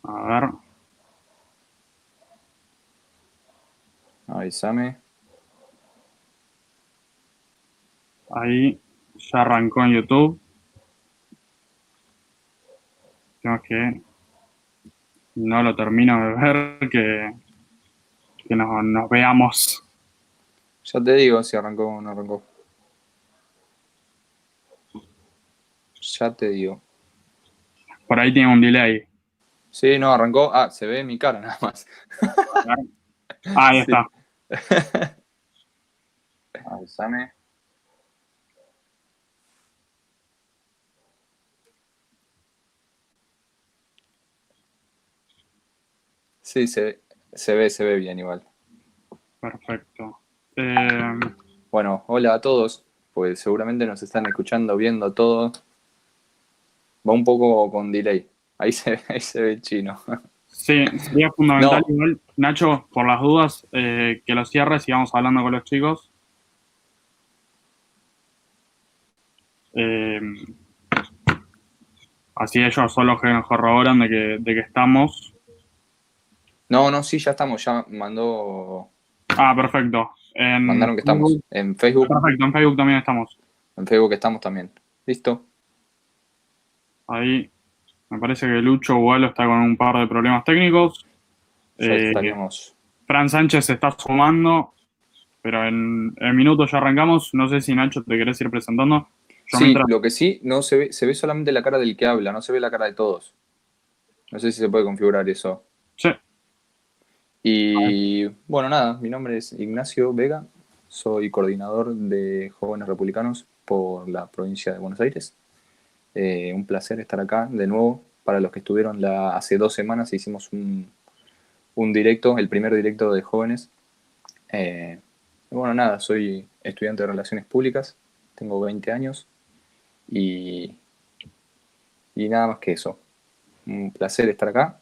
A ver, Avísame. ahí ya arrancó en YouTube. Tengo que no lo termino de ver, que nos veamos. Ya te digo si arrancó o no arrancó. Ya te digo. Por ahí tiene un delay. Sí, no, arrancó. Ah, se ve mi cara nada más. A ver. Ahí Sí. está. Avísame. Sí, se ve bien igual. Perfecto. Bueno, hola a todos. Pues seguramente nos están escuchando, viendo todo. Va un poco con delay. Ahí se ve el chino. sí, sería fundamental No, igual, Nacho, por las dudas, que lo cierres y vamos hablando con los chicos. Eh, Así ellos son los que nos corroboran de que estamos. no, sí, ya estamos. Ya Ah, perfecto. En mandaron que estamos. Facebook. Perfecto, en Facebook también estamos. En Facebook estamos también. ¿Listo? Ahí me parece que Lucho Gualo está con un par de problemas técnicos. Ya Eh, estaríamos. Fran Sánchez se está sumando, pero en minutos ya arrancamos. No sé si Nacho te querés ir presentando. Yo Sí, mientras. lo que sí, no se ve solamente la cara del que habla, no se ve la cara de todos. No sé si se puede configurar eso. Sí, Y bueno, nada, mi nombre es Ignacio Vega, soy coordinador de Jóvenes Republicanos por la provincia de Buenos Aires. Un placer estar acá de nuevo. Para los que estuvieron hace 2 semanas hicimos un directo, el primer directo de jóvenes. Bueno, nada, soy estudiante de Relaciones Públicas, tengo 20 años y, y nada más que eso. Un placer estar acá.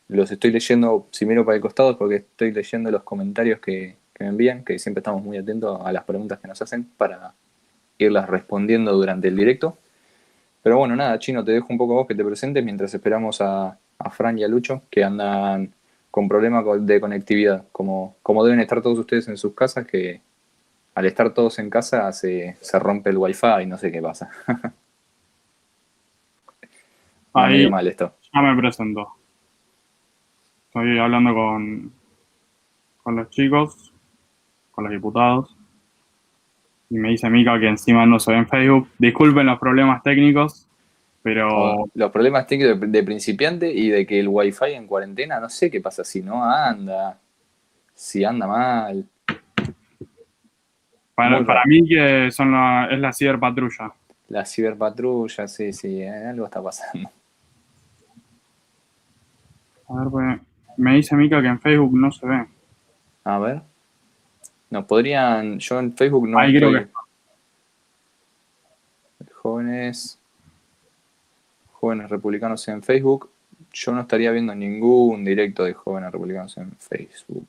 Los estoy leyendo, si miro para el costado, porque estoy leyendo los comentarios que me envían, que siempre estamos muy atentos a las preguntas que nos hacen para irlas respondiendo durante el directo. Pero bueno, nada, Chino, te dejo un poco a vos que te presentes mientras esperamos a Fran y a Lucho, que andan con problemas de conectividad, como deben estar todos ustedes en sus casas, que al estar todos en casa se rompe el wifi y no sé qué pasa. Va ahí medio mal esto. ya me presento. Estoy hablando con los chicos, con los diputados. Y me dice Mica que encima no se ve en Facebook. Disculpen los problemas técnicos, pero No, los problemas técnicos de principiante y de que el wifi en cuarentena, no sé qué pasa, si no anda, si anda mal, muy para raro. mí que es la ciberpatrulla. La ciberpatrulla, sí, sí, algo está pasando. A ver, pues, me dice Mica que en Facebook no se ve. A ver, nos podrían, yo en Facebook no Ahí creo que estoy, está. jóvenes, jóvenes republicanos en Facebook, yo no estaría viendo ningún directo de jóvenes republicanos en Facebook.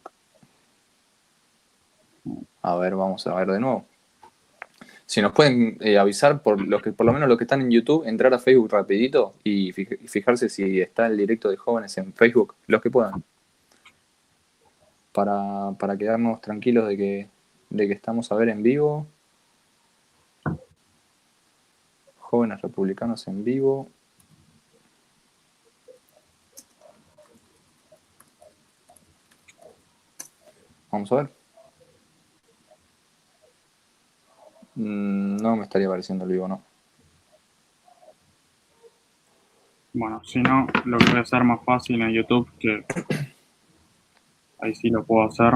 A ver, vamos a ver de nuevo. Si nos pueden avisar por los que, por lo menos los que están en YouTube, entrar a Facebook rapidito y fijarse si está el directo de jóvenes en Facebook, los que puedan, para quedarnos tranquilos de que estamos a ver en vivo. Jóvenes republicanos en vivo. Vamos a ver. No me estaría apareciendo el vivo, no. Bueno, si no, lo que voy a hacer más fácil en YouTube, que ahí sí lo puedo hacer,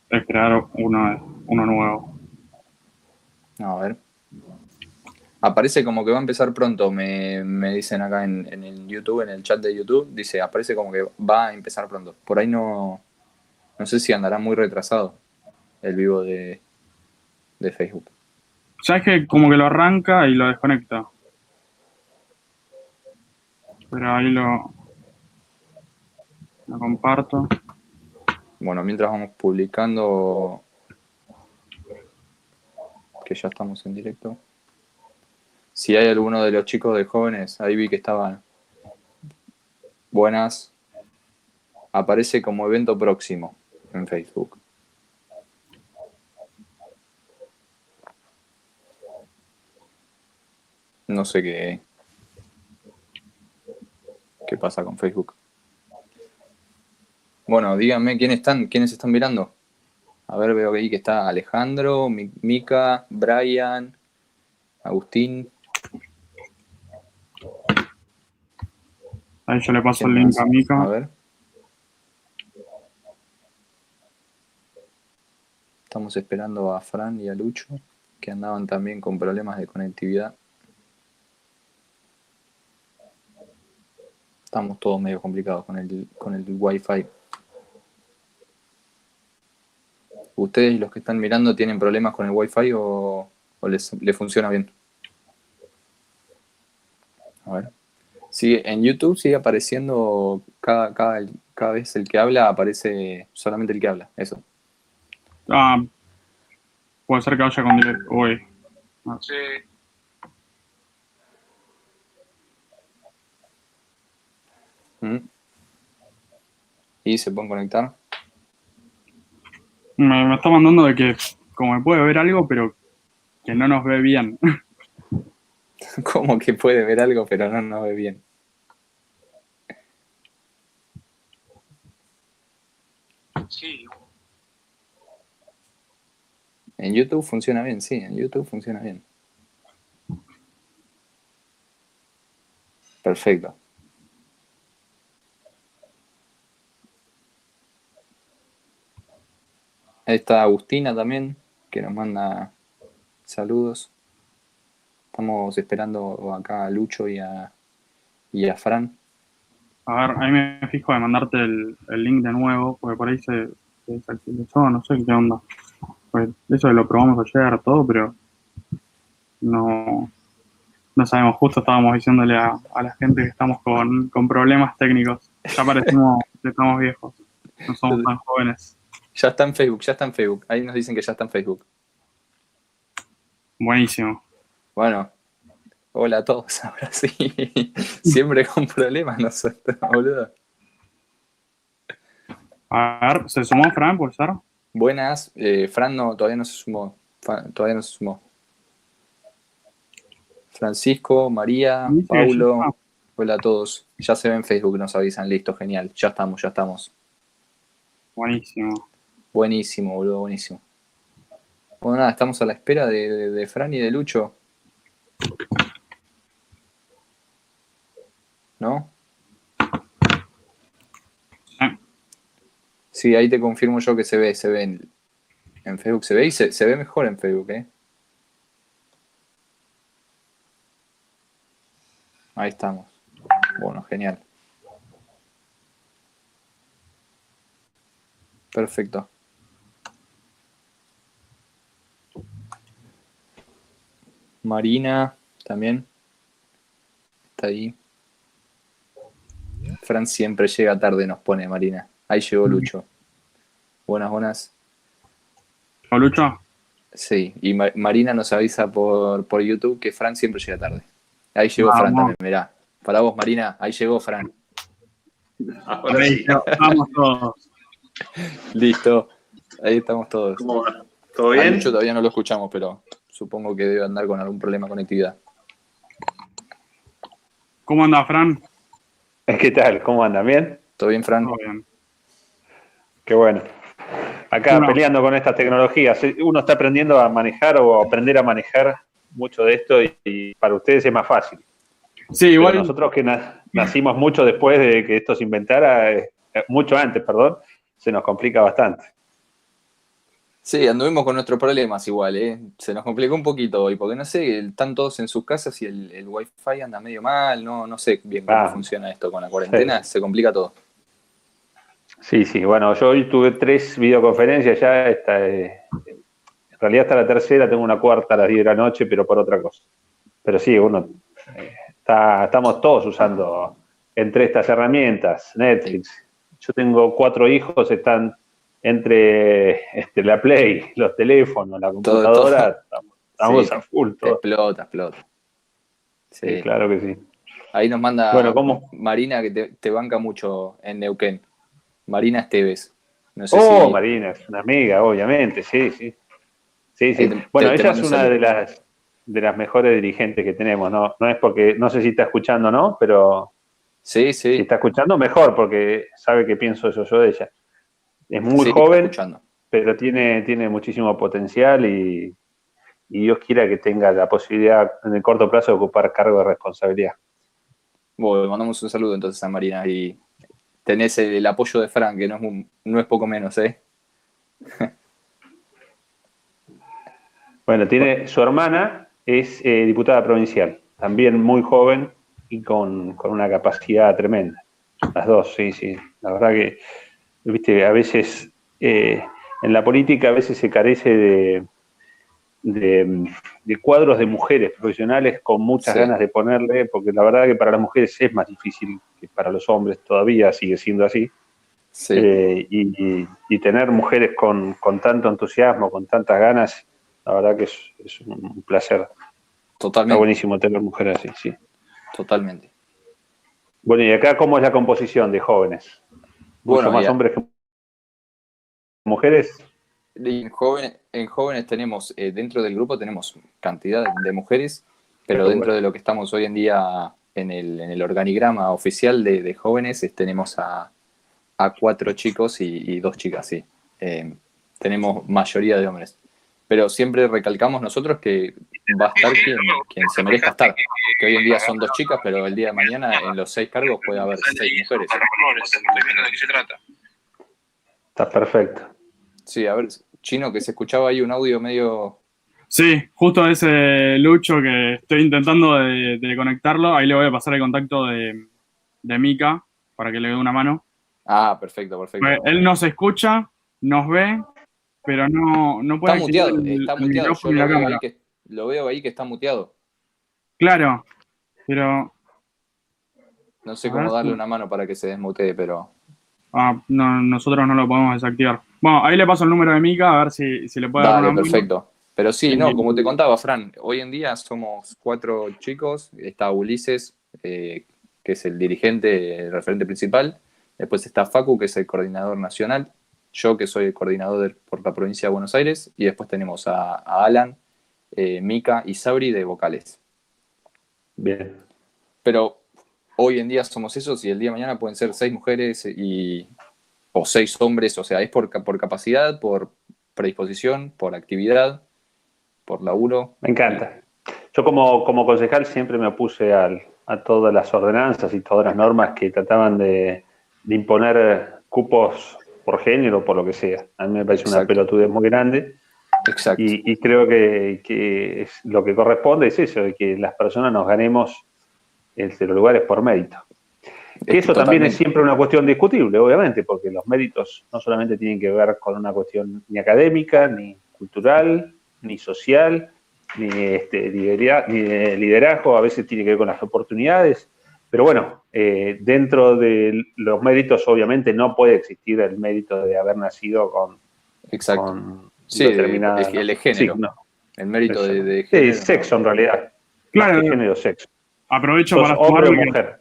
es crear uno nuevo. A ver. Aparece como que va a empezar pronto, me dicen acá en el YouTube, en el chat de YouTube, dice, aparece como que va a empezar pronto. Por ahí no sé si andará muy retrasado el vivo de Facebook. Ya es que como que lo arranca y lo desconecta. Pero ahí lo comparto. Bueno, mientras vamos publicando que ya estamos en directo. Si hay alguno de los chicos de jóvenes, ahí vi que estaban buenas. Aparece como evento próximo en Facebook. No sé qué pasa con Facebook. Bueno, díganme quiénes están mirando. A ver, veo ahí que está Alejandro, Mica, Brian, Agustín. Ahí yo le paso ¿Quién el link más? a Mika. A ver. Estamos esperando a Fran y a Lucho, que andaban también con problemas de conectividad. Estamos todos medio complicados con el Wi-Fi. ¿Ustedes, los que están mirando, tienen problemas con el Wi-Fi o les funciona bien? A ver. Sí, en YouTube sigue apareciendo cada vez el que habla, aparece solamente el que habla, eso. Ah, puede ser que vaya con delay. Uy. Ah, sí. Y se pueden conectar. Me está mandando de que como me puede ver algo, pero que no nos ve bien. Como que puede ver algo, pero no nos ve bien. Sí. En YouTube funciona bien, sí, en YouTube funciona bien. Perfecto. Ahí está Agustina también, que nos manda saludos. Estamos esperando acá a Lucho y a Fran. A ver, ahí me fijo de mandarte el link de nuevo, porque por ahí se desactualizó, no sé qué onda. Pues eso lo probamos ayer, todo, pero no, no sabemos. Justo estábamos diciéndole a la gente que estamos con problemas técnicos. Ya parecemos que estamos viejos, no somos tan jóvenes. Ya está en Facebook, ya está en Facebook. Ahí nos dicen que ya está en Facebook. Buenísimo. Bueno, hola a todos, ahora sí. Siempre con problemas nosotros, boludo. A ver, ¿se sumó Fran, puede ser? Buenas, Fran no, todavía no se sumó. Todavía no se sumó. Francisco, María, Dice que ya Paulo, está. hola a todos. Ya se ve en Facebook, nos avisan, listo, genial. Ya estamos, ya estamos. Buenísimo. Buenísimo, boludo, buenísimo. Bueno, nada, estamos a la espera de Fran y de Lucho. ¿No? Sí, ahí te confirmo yo que se ve en Facebook, se ve y se ve mejor en Facebook, ¿eh? Ahí estamos. Bueno, genial. Perfecto. Marina también está ahí. Fran siempre llega tarde, nos pone Marina. Ahí llegó Lucho. Buenas, buenas. ¿O Lucho? Sí, y Marina nos avisa por YouTube que Fran siempre llega tarde. Ahí llegó Fran Vamos. también, mirá. Para vos, Marina, ahí llegó Fran. Ahora sí. Vamos todos. Listo. Ahí estamos todos. ¿Cómo va? ¿Todo A bien? Lucho todavía no lo escuchamos, pero supongo que debe andar con algún problema de conectividad. ¿Cómo anda, Fran? ¿Qué tal? ¿Cómo andan? ¿Bien? ¿Todo bien, Fran? Todo bien. Qué bueno. Acá Bueno. peleando con estas tecnologías. Uno está aprendiendo a manejar o a aprender a manejar mucho de esto y para ustedes es más fácil. Sí, Pero igual. nosotros que nacimos mucho después de que esto se inventara, mucho antes, perdón, se nos complica bastante. Sí, anduvimos con nuestros problemas igual, ¿eh? Se nos complicó un poquito hoy, porque no sé, están todos en sus casas y el Wi-Fi anda medio mal, no sé bien cómo funciona esto con la cuarentena, sí. se complica todo. Sí. Bueno, yo hoy tuve 3 videoconferencias ya. En realidad hasta la tercera, tengo una cuarta a las 10 de la noche, pero por otra cosa. Pero sí, estamos todos usando entre estas herramientas, Netflix. Yo tengo 4 hijos, están entre la Play, los teléfonos, la computadora, estamos Sí, a full. Todo. explota. Sí, claro que sí. Ahí nos manda Bueno, ¿cómo? Marina, que te banca mucho en Neuquén. Marina Esteves. No sé Oh, si... Marina, es una amiga, obviamente, sí, sí. Sí, Ahí sí. Bueno, te ella mando es un una saludo. de las mejores dirigentes que tenemos, ¿no? No es porque, no sé si está escuchando o no, pero Sí, si sí. está escuchando, mejor, porque sabe que pienso eso yo de ella. Es muy Sí, está joven, escuchando. pero tiene muchísimo potencial y Dios quiera que tenga la posibilidad en el corto plazo de ocupar cargo de responsabilidad. Bueno, le mandamos un saludo entonces a Marina y tenés el apoyo de Fran, que no es poco menos, ¿eh? Bueno, tiene su hermana, es diputada provincial, también muy joven y con una capacidad tremenda. Las dos, sí, sí. La verdad que, viste, a veces en la política a veces se carece de cuadros de mujeres profesionales con muchas Sí, ganas de ponerle, porque la verdad que para las mujeres es más difícil que para los hombres, todavía sigue siendo así. sí, Y tener mujeres con tanto entusiasmo, con tantas ganas, la verdad que es un placer. Está totalmente, buenísimo tener mujeres así, sí. totalmente. Bueno, y acá, ¿cómo es la composición de jóvenes? ¿Mucho Bueno, más ya, hombres que mujeres? en jóvenes tenemos, dentro del grupo tenemos cantidad de mujeres, Qué pero dentro bueno. de lo que estamos hoy en día en el organigrama oficial de jóvenes, tenemos a 4 chicos y 2 chicas, sí. Tenemos mayoría de hombres. Pero siempre recalcamos nosotros que va a estar quien se merezca estar. Que hoy en día son 2 chicas, pero el día de mañana en los 6 cargos puede haber 6 mujeres. Está perfecto. Sí, a ver, Chino, que se escuchaba ahí un audio medio... Sí, justo ese Lucho que estoy intentando de conectarlo, ahí le voy a pasar el contacto de Mika para que le dé una mano. Ah, perfecto, perfecto. Él nos escucha, nos ve, pero no puede activar Está el muteado. Yo micrófono y la cámara. lo veo ahí que está muteado. Claro, pero No sé a ver cómo darle si... una mano para que se desmutee, pero... no, nosotros no lo podemos desactivar. Bueno, ahí le paso el número de Mika a ver si le puede dar una Dale, mano. perfecto. Pero sí, no, como te Y- contaba, Fran, hoy en día somos 4 chicos. Está Ulises, que es el dirigente, el referente principal. Después está Facu, que es el coordinador nacional. Yo, que soy el coordinador por la provincia de Buenos Aires. Y después tenemos a Alan, Mika y Sabri de vocales. Bien. Pero hoy en día somos esos y el día de mañana pueden ser 6 mujeres o 6 hombres. O sea, es por capacidad, por predisposición, por actividad, por laburo. Me encanta. Yo como concejal siempre me opuse a todas las ordenanzas y todas las normas que trataban de imponer cupos por género, por lo que sea. A mí me parece una Exacto, pelotudez muy grande exacto. y creo que es, lo que corresponde es eso, de que las personas nos ganemos los lugares por mérito. Que Es que eso también es totalmente. siempre una cuestión discutible, obviamente, porque los méritos no solamente tienen que ver con una cuestión ni académica, ni cultural, ni social, ni de liderazgo, a veces tiene que ver con las oportunidades, pero bueno, dentro de los méritos obviamente no puede existir el mérito de haber nacido Exacto. con Sí, determinada, el de sí, género. no, El mérito eso, de sí, género no. sexo en realidad, más que claro, género, sexo. aprovecho Sos para hombre o sumarme mujer.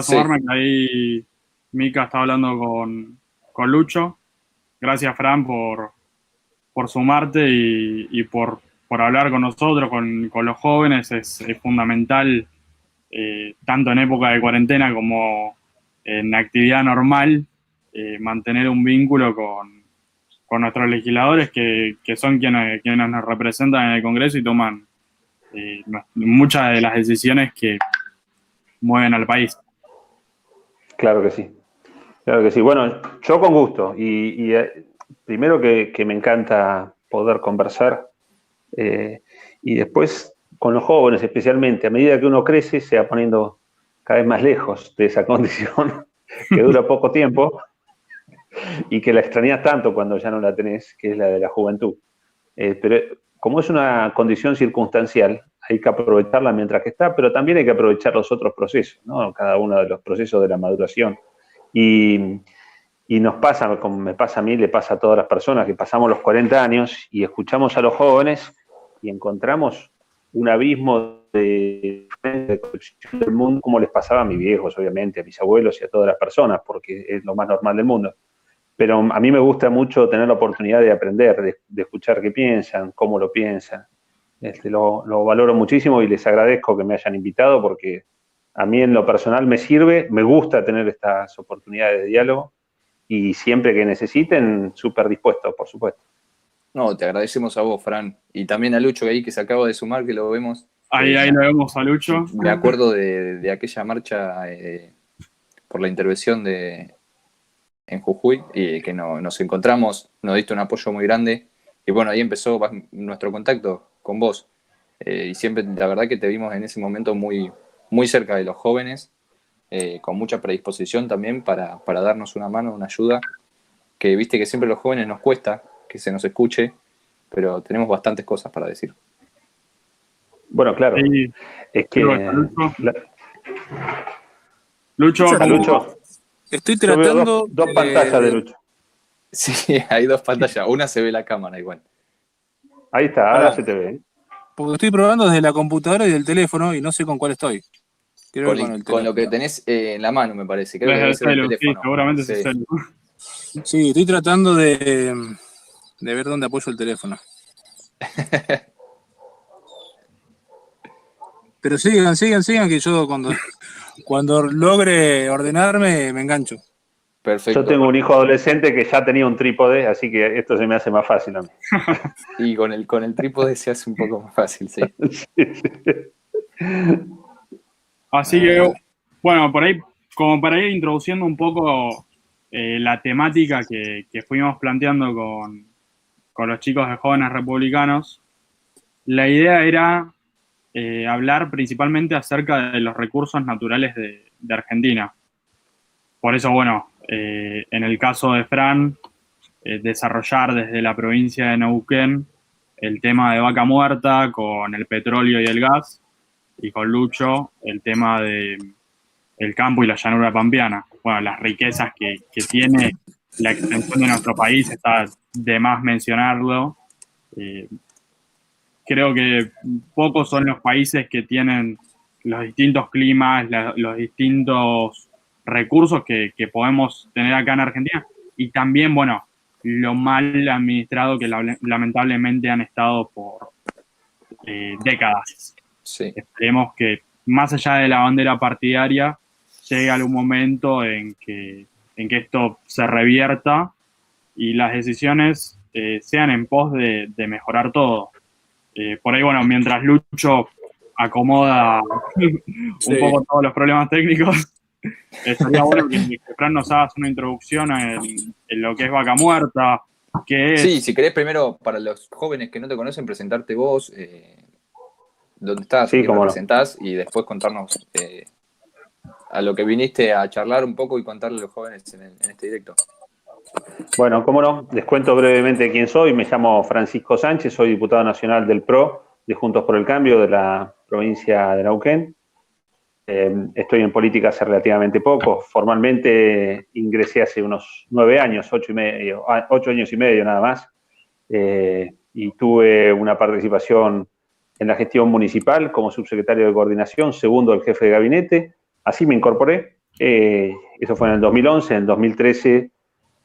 Sí, que ahí Mika está hablando con Lucho. Gracias, Fran, por sumarte y por hablar con nosotros, con los jóvenes. Es fundamental, tanto en época de cuarentena como en actividad normal, mantener un vínculo con nuestros legisladores que son quienes nos representan en el Congreso y toman muchas de las decisiones que mueven al país. Claro que sí. Claro que sí. Bueno, yo con gusto. Primero que me encanta poder conversar y después con los jóvenes especialmente. A medida que uno crece se va poniendo cada vez más lejos de esa condición que dura poco tiempo y que la extrañas tanto cuando ya no la tenés, que es la de la juventud. Pero como es una condición circunstancial, hay que aprovecharla mientras que está, pero también hay que aprovechar los otros procesos, ¿no? Cada uno de los procesos de la maduración. Y, y nos pasa, como me pasa a mí, le pasa a todas las personas, que pasamos los 40 años y escuchamos a los jóvenes y encontramos un abismo de concepción del mundo, como les pasaba a mis viejos, obviamente, a mis abuelos y a todas las personas, porque es lo más normal del mundo. Pero a mí me gusta mucho tener la oportunidad de aprender, de escuchar qué piensan, cómo lo piensan. Lo valoro muchísimo y les agradezco que me hayan invitado porque a mí en lo personal me sirve, me gusta tener estas oportunidades de diálogo y siempre que necesiten, súper dispuesto, por supuesto. No, te agradecemos a vos, Fran. Y también a Lucho ahí que se acaba de sumar, que lo vemos. Ahí lo vemos a Lucho. Me acuerdo de aquella marcha por la intervención en Jujuy y que nos encontramos, nos diste un apoyo muy grande. Y bueno, ahí empezó nuestro contacto con vos. Y siempre, la verdad que te vimos en ese momento muy, muy cerca de los jóvenes, con mucha predisposición también para darnos una mano, una ayuda, que viste que siempre a los jóvenes nos cuesta que se nos escuche, pero tenemos bastantes cosas para decir. Bueno, claro. Sí. Es que... Lucho. Estoy tratando... Dos pantallas de Lucho. Sí, hay dos pantallas. Una se ve la cámara igual. Ahí está, ahora se te ve. Porque estoy probando desde la computadora y del teléfono y no sé con cuál estoy. Creo que con lo que tenés en la mano, me parece. Creo que debe ser el teléfono. Sí, seguramente sí. Es el... Sí, estoy tratando de ver dónde apoyo el teléfono. Pero sigan, que yo cuando logre ordenarme me engancho. Perfecto. Yo tengo un hijo adolescente que ya tenía un trípode, así que esto se me hace más fácil a mí. Y con el trípode se hace un poco más fácil, sí. Así que, bueno, por ahí, como para ir introduciendo un poco la temática que fuimos planteando con los chicos de Jóvenes Republicanos, la idea era hablar principalmente acerca de los recursos naturales de Argentina. Por eso, bueno, en el caso de Fran, desarrollar desde la provincia de Neuquén el tema de Vaca Muerta con el petróleo y el gas, y con Lucho el tema de el campo y la llanura pampeana. Bueno, las riquezas que tiene la extensión de nuestro país, está de más mencionarlo. Creo que pocos son los países que tienen los distintos climas, los distintos recursos que podemos tener acá en Argentina, y también, bueno, lo mal administrado que lamentablemente han estado por décadas. Sí. Esperemos que, más allá de la bandera partidaria, llegue algún momento en que esto se revierta y las decisiones sean en pos de mejorar todo. Por ahí, bueno, mientras Lucho acomoda un poco todos los problemas técnicos, estaría bueno que Fran nos hagas una introducción en lo que es Vaca Muerta, que es... Sí, si querés primero, para los jóvenes que no te conocen, presentarte vos, dónde estás, sí, qué representás, y después contarnos a lo que viniste a charlar un poco y contarle a los jóvenes en este directo. Bueno, cómo no, les cuento brevemente quién soy. Me llamo Francisco Sánchez, soy diputado nacional del PRO de Juntos por el Cambio de la provincia de Neuquén. Estoy en política hace relativamente poco. Formalmente ingresé hace unos 9 años, 8 años y medio nada más, y tuve una participación en la gestión municipal como subsecretario de coordinación, segundo el jefe de gabinete. Así me incorporé. Eso fue en el 2011. En el 2013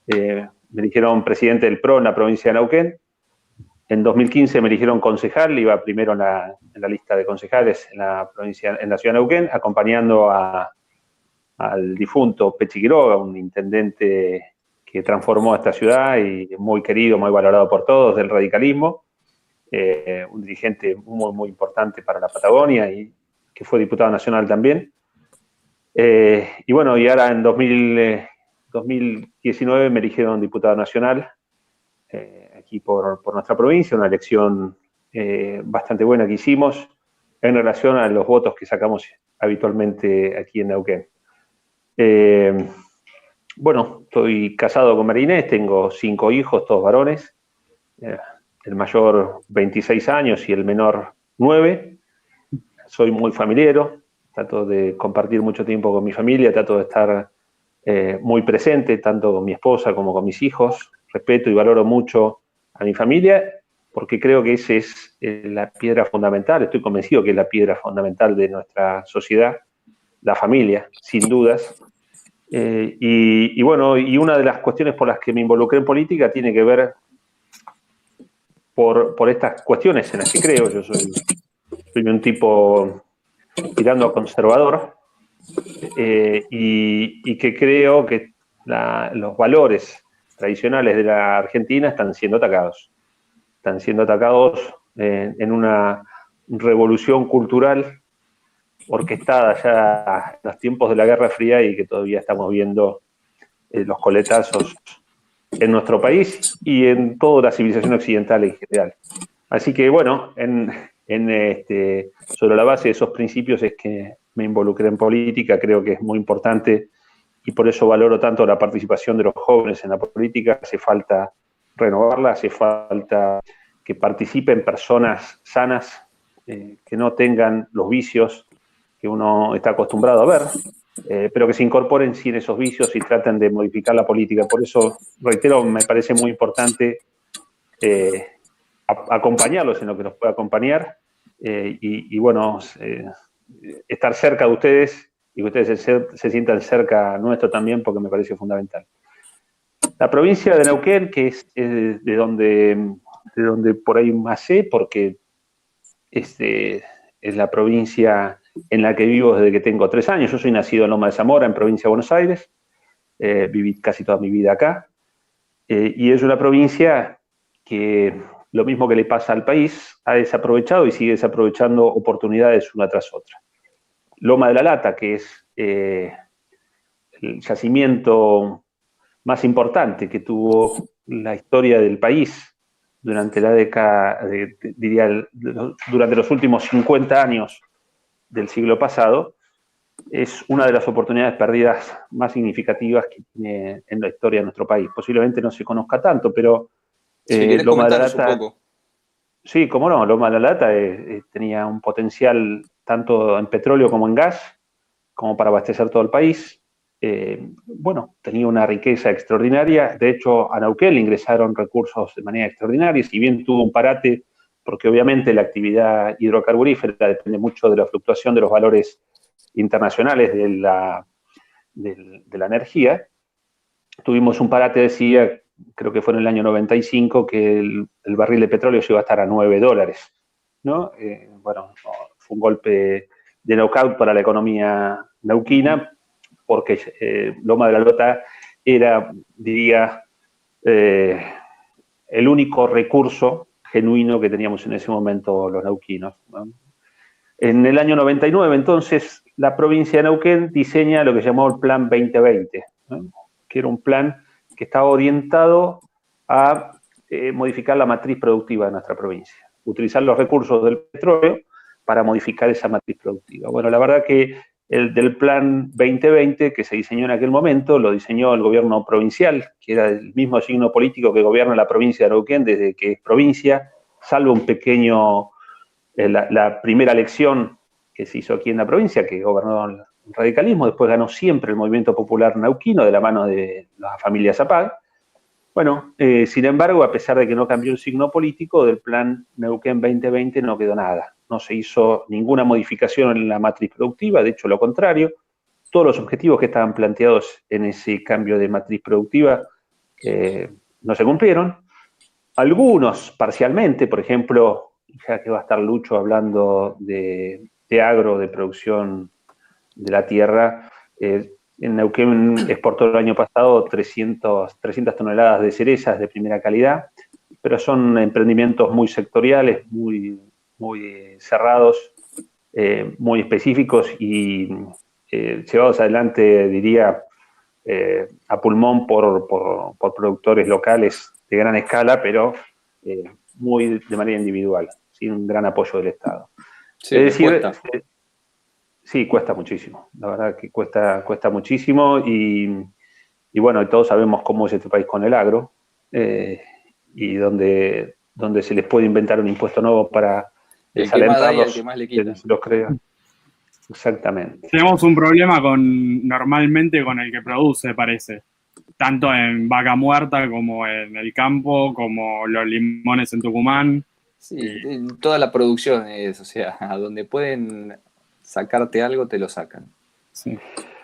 me eligieron presidente del PRO en la provincia de Neuquén. En 2015 me eligieron concejal, iba primero en la lista de concejales en la ciudad de Neuquén, acompañando al difunto Pechi Quiroga, un intendente que transformó esta ciudad y muy querido, muy valorado por todos del radicalismo, un dirigente muy, muy importante para la Patagonia y que fue diputado nacional también. Y bueno, y ahora en 2019 me eligieron diputado nacional aquí por nuestra provincia, una elección bastante buena que hicimos en relación a los votos que sacamos habitualmente aquí en Neuquén. Bueno, estoy casado con María Inés, tengo 5 hijos, todos varones, el mayor 26 años y el menor 9. Soy muy familiero, trato de compartir mucho tiempo con mi familia, trato de estar muy presente, tanto con mi esposa como con mis hijos. Respeto y valoro mucho a mi familia, porque creo que esa es la piedra fundamental, estoy convencido que es la piedra fundamental de nuestra sociedad, la familia, sin dudas. Y bueno, y una de las cuestiones por las que me involucré en política tiene que ver por estas cuestiones en las que creo. Yo soy un tipo tirando a conservador, y que creo que los valores tradicionales de la Argentina están siendo atacados. Están siendo atacados en una revolución cultural orquestada ya en los tiempos de la Guerra Fría y que todavía estamos viendo los coletazos en nuestro país y en toda la civilización occidental en general. Así que bueno, sobre la base de esos principios es que me involucré en política, creo que es muy importante y por eso valoro tanto la participación de los jóvenes en la política. Hace falta renovarla, hace falta que participen personas sanas, que no tengan los vicios que uno está acostumbrado a ver, pero que se incorporen sin esos vicios y traten de modificar la política. Por eso, reitero, me parece muy importante acompañarlos en lo que nos pueda acompañar y bueno, estar cerca de ustedes y que ustedes se sientan cerca nuestro también, porque me parece fundamental. La provincia de Neuquén, que es de donde por ahí más sé, porque es la provincia en la que vivo desde que tengo 3 años. Yo soy nacido en Loma de Zamora, en provincia de Buenos Aires, viví casi toda mi vida acá, y es una provincia que, lo mismo que le pasa al país, ha desaprovechado y sigue desaprovechando oportunidades una tras otra. Loma de la Lata, que es el yacimiento más importante que tuvo la historia del país durante la década, durante los últimos 50 años del siglo pasado, es una de las oportunidades perdidas más significativas que tiene en la historia de nuestro país. Posiblemente no se conozca tanto, pero Loma de la Lata, un poco. Sí, cómo no, Loma de la Lata tenía un potencial tanto en petróleo como en gas, como para abastecer todo el país. Bueno, tenía una riqueza extraordinaria. De hecho, a Neuquén le ingresaron recursos de manera extraordinaria, si bien tuvo un parate, porque obviamente la actividad hidrocarburífera depende mucho de la fluctuación de los valores internacionales de la energía. Tuvimos un parate, decía, creo que fue en el año 95, que el barril de petróleo llegó a estar a $9, ¿no? Bueno, fue un golpe de knockout para la economía neuquina, porque Loma de la Lata era, diría, el único recurso genuino que teníamos en ese momento los neuquinos, ¿no? En el año 99, entonces, la provincia de Neuquén diseña lo que se llamó el Plan 2020, ¿no? Que era un plan que estaba orientado a modificar la matriz productiva de nuestra provincia, utilizar los recursos del petróleo para modificar esa matriz productiva. Bueno, la verdad que el del Plan 2020 que se diseñó en aquel momento, lo diseñó el gobierno provincial, que era el mismo signo político que gobierna la provincia de Neuquén desde que es provincia, salvo un pequeño, la primera elección que se hizo aquí en la provincia, que gobernó el radicalismo, después ganó siempre el movimiento popular neuquino de la mano de la familia Zapag. Bueno, sin embargo, a pesar de que no cambió el signo político, del Plan Neuquén 2020 no quedó nada. No se hizo ninguna modificación en la matriz productiva, de hecho lo contrario. Todos los objetivos que estaban planteados en ese cambio de matriz productiva no se cumplieron. Algunos parcialmente, por ejemplo, ya que va a estar Lucho hablando de agro, de producción de la tierra, en Neuquén exportó el año pasado 300 toneladas de cerezas de primera calidad, pero son emprendimientos muy sectoriales, muy cerrados, muy específicos y llevados adelante, diría, a pulmón por productores locales de gran escala, pero muy de manera individual, sin un gran apoyo del Estado. Sí, es decir, cuesta. Sí, cuesta muchísimo, la verdad que cuesta muchísimo y bueno, todos sabemos cómo es este país con el agro, y donde se les puede inventar un impuesto nuevo para el que más da y el desalentarlos, que más le quita. los crea. Exactamente. Tenemos un problema normalmente con el que produce, parece. tanto en Vaca Muerta como en el campo, como los limones en Tucumán. Sí, toda la producción es, o sea, a donde pueden sacarte algo, te lo sacan. Sí.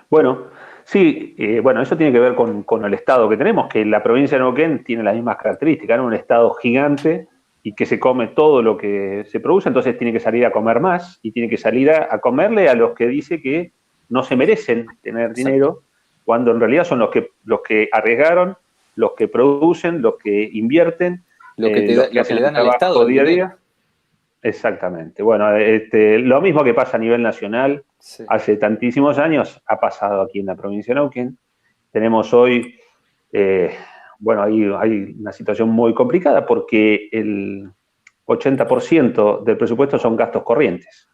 Bueno, sí, bueno, eso tiene que ver con el estado que tenemos, que la provincia de Neuquén tiene las mismas características, ¿no? Un estado gigante y que se come todo lo que se produce, entonces tiene que salir a comer más y tiene que salir a comerle a los que dice que no se merecen tener Exacto. dinero, cuando en realidad son los que arriesgaron, los que producen, los que invierten, Lo que los que lo que hacen le el dan al Estado, trabajo el día a dinero. día. Exactamente. Bueno, lo mismo que pasa a nivel nacional, Sí. hace tantísimos años, ha pasado aquí en la provincia de Neuquén. Tenemos hoy, bueno, hay una situación muy complicada porque el 80% del presupuesto son gastos corrientes.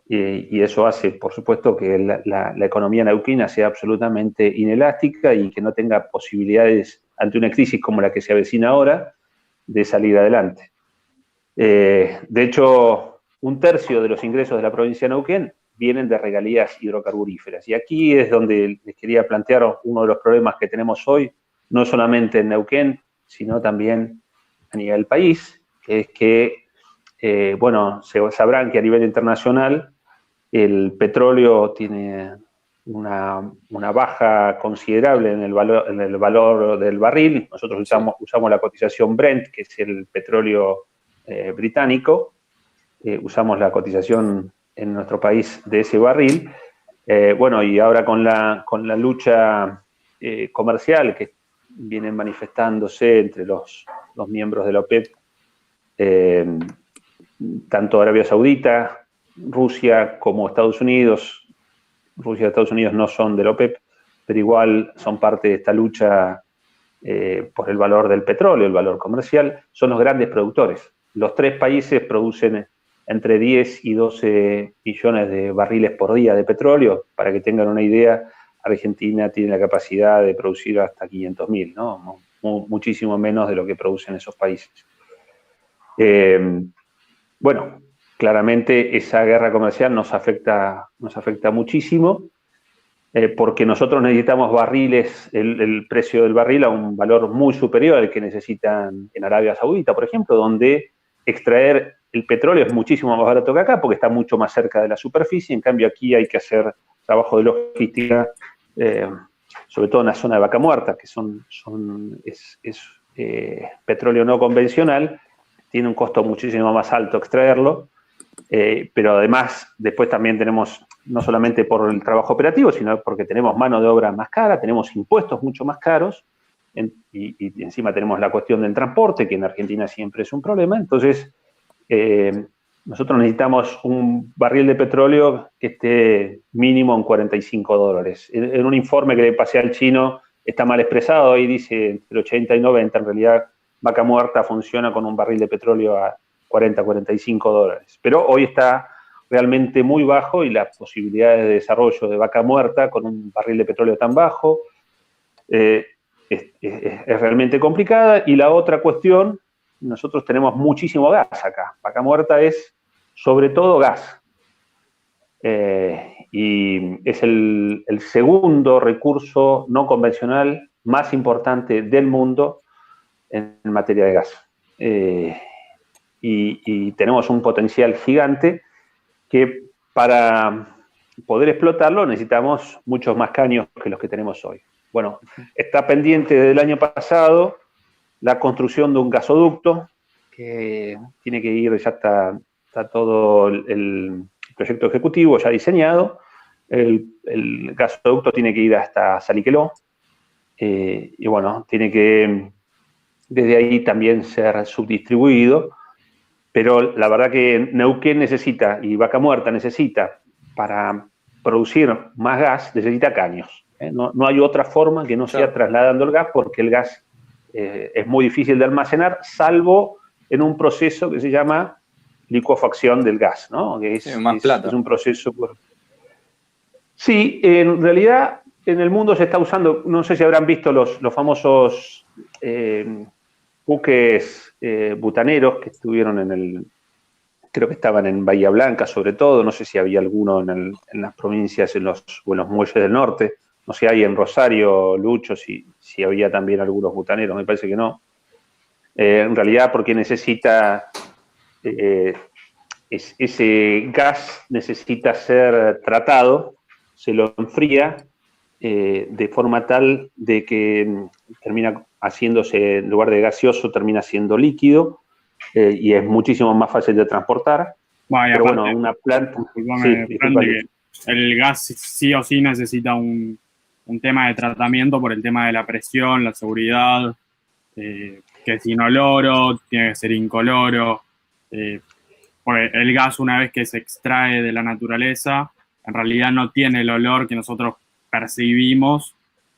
Y eso hace, por supuesto, que la economía neuquina sea absolutamente inelástica y que no tenga posibilidades ante una crisis como la que se avecina ahora de salir adelante. De hecho, 1/3 de los ingresos de la provincia de Neuquén vienen de regalías hidrocarburíferas. Y aquí es donde les quería plantear uno de los problemas que tenemos hoy, no solamente en Neuquén, sino también a nivel país, que es que, bueno, sabrán que a nivel internacional el petróleo tiene una baja considerable en el valor del barril. Nosotros usamos la cotización Brent, que es el petróleo británico. Usamos la cotización en nuestro país de ese barril. Bueno, y ahora con la lucha comercial que viene manifestándose entre los miembros de la OPEP, tanto Arabia Saudita, Rusia como Estados Unidos. Rusia y Estados Unidos no son de la OPEP, pero igual son parte de esta lucha por el valor del petróleo, el valor comercial. Son los grandes productores. Los tres países producen entre 10 y 12 millones de barriles por día de petróleo. Para que tengan una idea, Argentina tiene la capacidad de producir hasta 500.000, ¿no? Muchísimo menos de lo que producen esos países. Bueno, claramente esa guerra comercial nos afecta muchísimo, porque nosotros necesitamos barriles, el precio del barril a un valor muy superior al que necesitan en Arabia Saudita, por ejemplo, donde extraer el petróleo es muchísimo más barato que acá, porque está mucho más cerca de la superficie. En cambio, aquí hay que hacer trabajo de logística, sobre todo en la zona de Vaca Muerta, que es petróleo no convencional. Tiene un costo muchísimo más alto extraerlo, pero además después también tenemos, no solamente por el trabajo operativo, sino porque tenemos mano de obra más cara, tenemos impuestos mucho más caros, y encima tenemos la cuestión del transporte, que en Argentina siempre es un problema. Entonces, nosotros necesitamos un barril de petróleo que esté mínimo en $45. En un informe que le pasé al chino está mal expresado, ahí dice entre 80 y 90, en realidad Vaca Muerta funciona con un barril de petróleo a $40-45. Pero hoy está realmente muy bajo y las posibilidades de desarrollo de Vaca Muerta con un barril de petróleo tan bajo es realmente complicada. Y la otra cuestión, nosotros tenemos muchísimo gas acá. Vaca Muerta es sobre todo gas. Y es el segundo recurso no convencional más importante del mundo en materia de gas. Y tenemos un potencial gigante que para poder explotarlo necesitamos muchos más caños que los que tenemos hoy. Bueno, está pendiente desde el año pasado la construcción de un gasoducto que tiene que ir, ya está todo el proyecto ejecutivo ya diseñado. El gasoducto tiene que ir hasta Saliqueló, y bueno, tiene que desde ahí también ser subdistribuido, pero la verdad que Neuquén necesita, y Vaca Muerta necesita, para producir más gas, necesita caños. No hay otra forma que no sea trasladando el gas, porque el gas es muy difícil de almacenar, salvo en un proceso que se llama licuefacción del gas, ¿no? Que es un proceso... Sí, en realidad en el mundo se está usando, no sé si habrán visto los famosos buques butaneros que estuvieron creo que estaban en Bahía Blanca sobre todo, no sé si había alguno en las provincias o en los muelles del norte, no sé, hay en Rosario, Lucho, si había también algunos butaneros, me parece que no. En realidad porque necesita, ese gas necesita ser tratado, se lo enfría de forma tal de que termina haciéndose, en lugar de gaseoso, termina siendo líquido y es muchísimo más fácil de transportar. Bueno, y Pero aparte, bueno, una planta... disculpame, Sí, Fran, disculpa, de Lucho. que el gas sí o sí necesita un tema de tratamiento por el tema de la presión, la seguridad, que es inoloro, tiene que ser incoloro. Porque el gas, una vez que se extrae de la naturaleza, en realidad no tiene el olor que nosotros percibimos.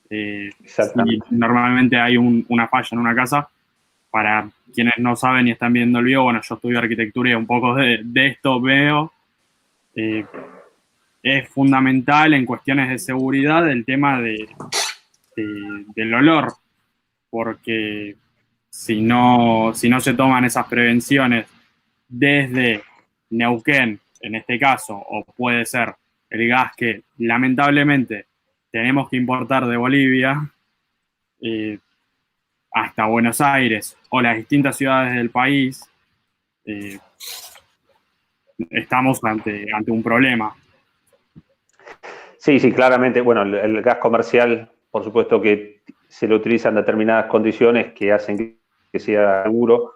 Si Exactamente. normalmente hay una falla en una casa, para quienes no saben y están viendo el video, bueno, yo estudio arquitectura y un poco de esto veo. eh, es fundamental en cuestiones de seguridad el tema del olor, porque si no se toman esas prevenciones desde Neuquén, en este caso, o puede ser el gas que lamentablemente tenemos que importar de Bolivia eh, hasta Buenos Aires o las distintas ciudades del país, eh, estamos ante un problema. Sí, sí, claramente. Bueno, el gas comercial, por supuesto que se lo utiliza en determinadas condiciones que hacen que sea seguro,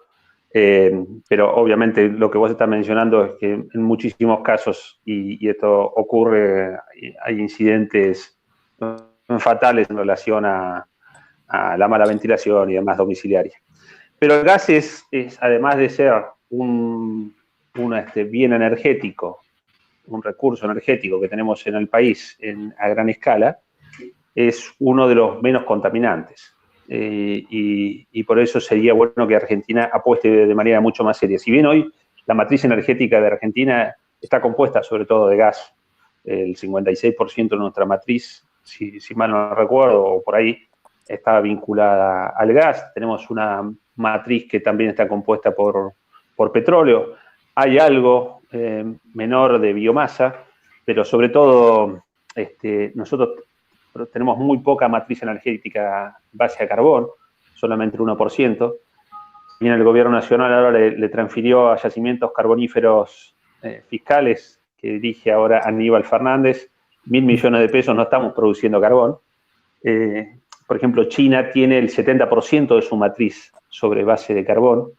pero obviamente lo que vos estás mencionando es que en muchísimos casos, y esto ocurre, hay incidentes fatales en relación a la mala ventilación y demás domiciliaria. Pero el gas además de ser un bien energético, un recurso energético que tenemos en el país a gran escala, es uno de los menos contaminantes. Y por eso sería bueno que Argentina apueste de manera mucho más seria. Si bien hoy la matriz energética de Argentina está compuesta sobre todo de gas, el 56% de nuestra matriz, si mal no recuerdo, o por ahí, está vinculada al gas. Tenemos una matriz que también está compuesta por petróleo. Hay algo menor de biomasa, pero sobre todo nosotros tenemos muy poca matriz energética base a carbón, solamente el 1%. Y en el gobierno nacional ahora le transfirió a yacimientos carboníferos fiscales que dirige ahora Aníbal Fernández, 1.000 millones de pesos, no estamos produciendo carbón. Por ejemplo, China tiene el 70% de su matriz sobre base de carbón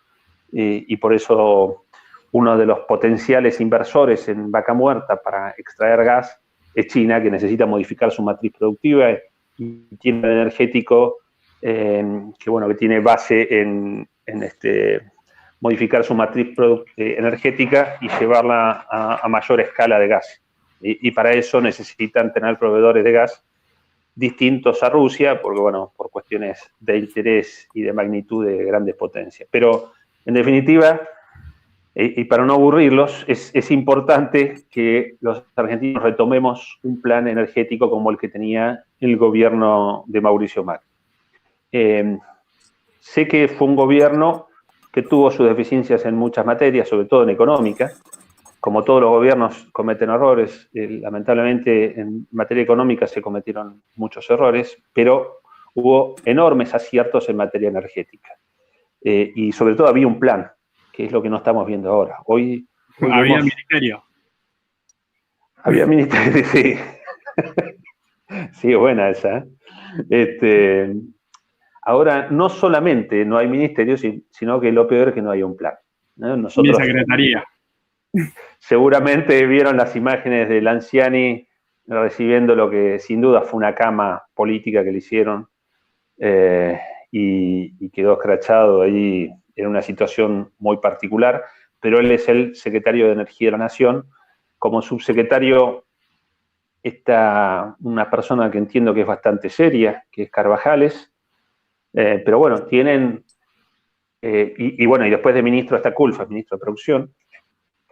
y por eso uno de los potenciales inversores en Vaca Muerta para extraer gas es China, que necesita modificar su matriz productiva y tiene un energético que tiene base en modificar su matriz energética y llevarla a mayor escala de gas. Y para eso necesitan tener proveedores de gas distintos a Rusia, porque, por cuestiones de interés y de magnitud de grandes potencias. Pero, en definitiva, y para no aburrirlos, es importante que los argentinos retomemos un plan energético como el que tenía el gobierno de Mauricio Macri. Sé que fue un gobierno que tuvo sus deficiencias en muchas materias, sobre todo en económica. Como todos los gobiernos cometen errores, lamentablemente en materia económica se cometieron muchos errores, pero hubo enormes aciertos en materia energética. Y sobre todo había un plan, que es lo que no estamos viendo ahora. Hoy Había ministerio. Había ministerio, sí. Sí, buena esa. Ahora, no solamente no hay ministerio, sino que lo peor es que no hay un plan, ¿no? Mi secretaría. Seguramente vieron las imágenes de Lanciani recibiendo lo que sin duda fue una cama política que le hicieron y quedó escrachado ahí en una situación muy particular, pero él es el secretario de Energía de la Nación. Como subsecretario está una persona que entiendo que es bastante seria, que es Carvajales, pero bueno, tienen, y después de ministro está Culfas, ministro de Producción,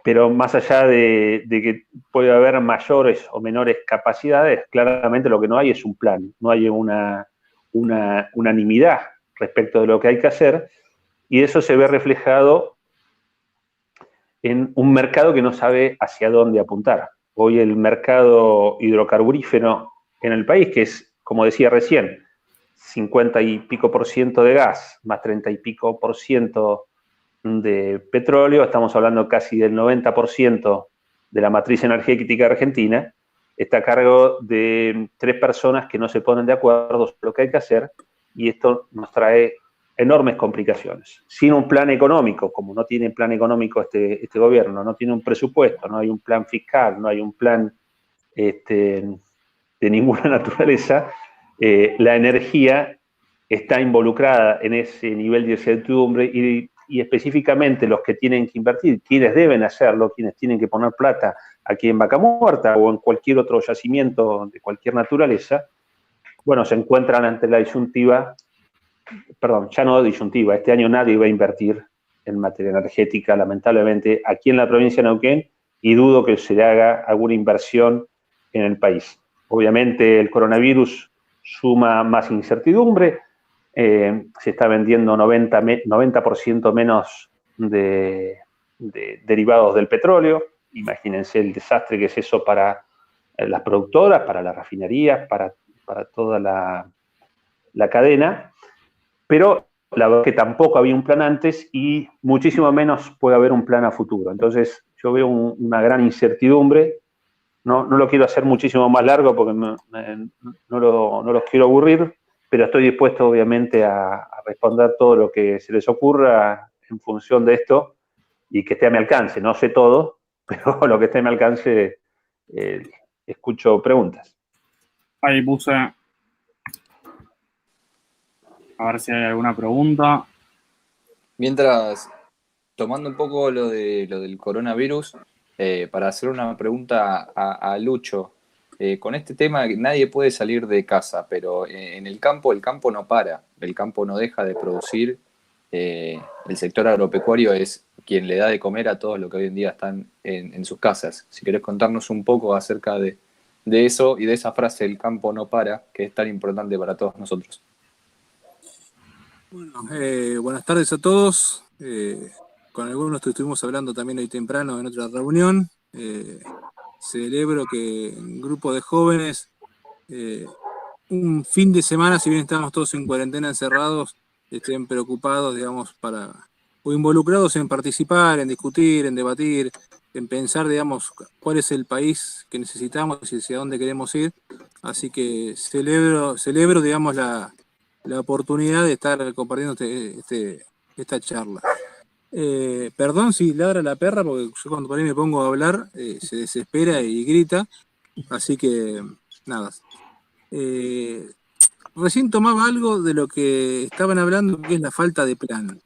pero más allá de que puede haber mayores o menores capacidades, claramente lo que no hay es un plan, no hay una unanimidad respecto de lo que hay que hacer, y eso se ve reflejado en un mercado que no sabe hacia dónde apuntar. Hoy el mercado hidrocarburífero en el país, que es como decía recién, 50 y pico por ciento de gas, más 30 y pico por ciento de petróleo, estamos hablando casi del 90% de la matriz energética argentina, está a cargo de 3 personas que no se ponen de acuerdo sobre lo que hay que hacer, y esto nos trae enormes complicaciones. Sin un plan económico, como no tiene plan económico este gobierno, no tiene un presupuesto, no hay un plan fiscal, no hay un plan de ninguna naturaleza, la energía está involucrada en ese nivel de incertidumbre y específicamente los que tienen que invertir, quienes deben hacerlo, quienes tienen que poner plata aquí en Vaca Muerta o en cualquier otro yacimiento de cualquier naturaleza, bueno, se encuentran ante la disyuntiva, perdón, ya no disyuntiva, este año nadie va a invertir en materia energética, lamentablemente, aquí en la provincia de Neuquén, y dudo que se le haga alguna inversión en el país. Obviamente el coronavirus suma más incertidumbre, se está vendiendo 90% menos de derivados del petróleo. Imagínense el desastre que es eso para las productoras, para las refinerías, para toda la cadena, pero la verdad que tampoco había un plan antes y muchísimo menos puede haber un plan a futuro. Entonces yo veo una gran incertidumbre. No lo quiero hacer muchísimo más largo porque no los quiero aburrir, pero estoy dispuesto obviamente a responder todo lo que se les ocurra en función de esto y que esté a mi alcance. No sé todo, pero lo que esté a mi alcance, escucho preguntas. Ahí puse, a ver si hay alguna pregunta. Mientras, tomando un poco lo del coronavirus, para hacer una pregunta a Lucho, con este tema nadie puede salir de casa, pero en el campo no para, el campo no deja de producir, el sector agropecuario es quien le da de comer a todos los que hoy en día están en sus casas. Si querés contarnos un poco acerca de eso y de esa frase, el campo no para, que es tan importante para todos nosotros. Bueno, buenas tardes a todos. Con algunos estuvimos hablando también hoy temprano en otra reunión. Celebro que un grupo de jóvenes, un fin de semana, si bien estamos todos en cuarentena encerrados, estén preocupados, digamos, o involucrados en participar, en discutir, en debatir, en pensar, digamos, cuál es el país que necesitamos y hacia dónde queremos ir. Así que celebro, digamos, la oportunidad de estar compartiendo esta charla. Perdón si ladra la perra, porque yo cuando por ahí me pongo a hablar se desespera y grita, así que nada. Recién tomaba algo de lo que estaban hablando, que es la falta de plan,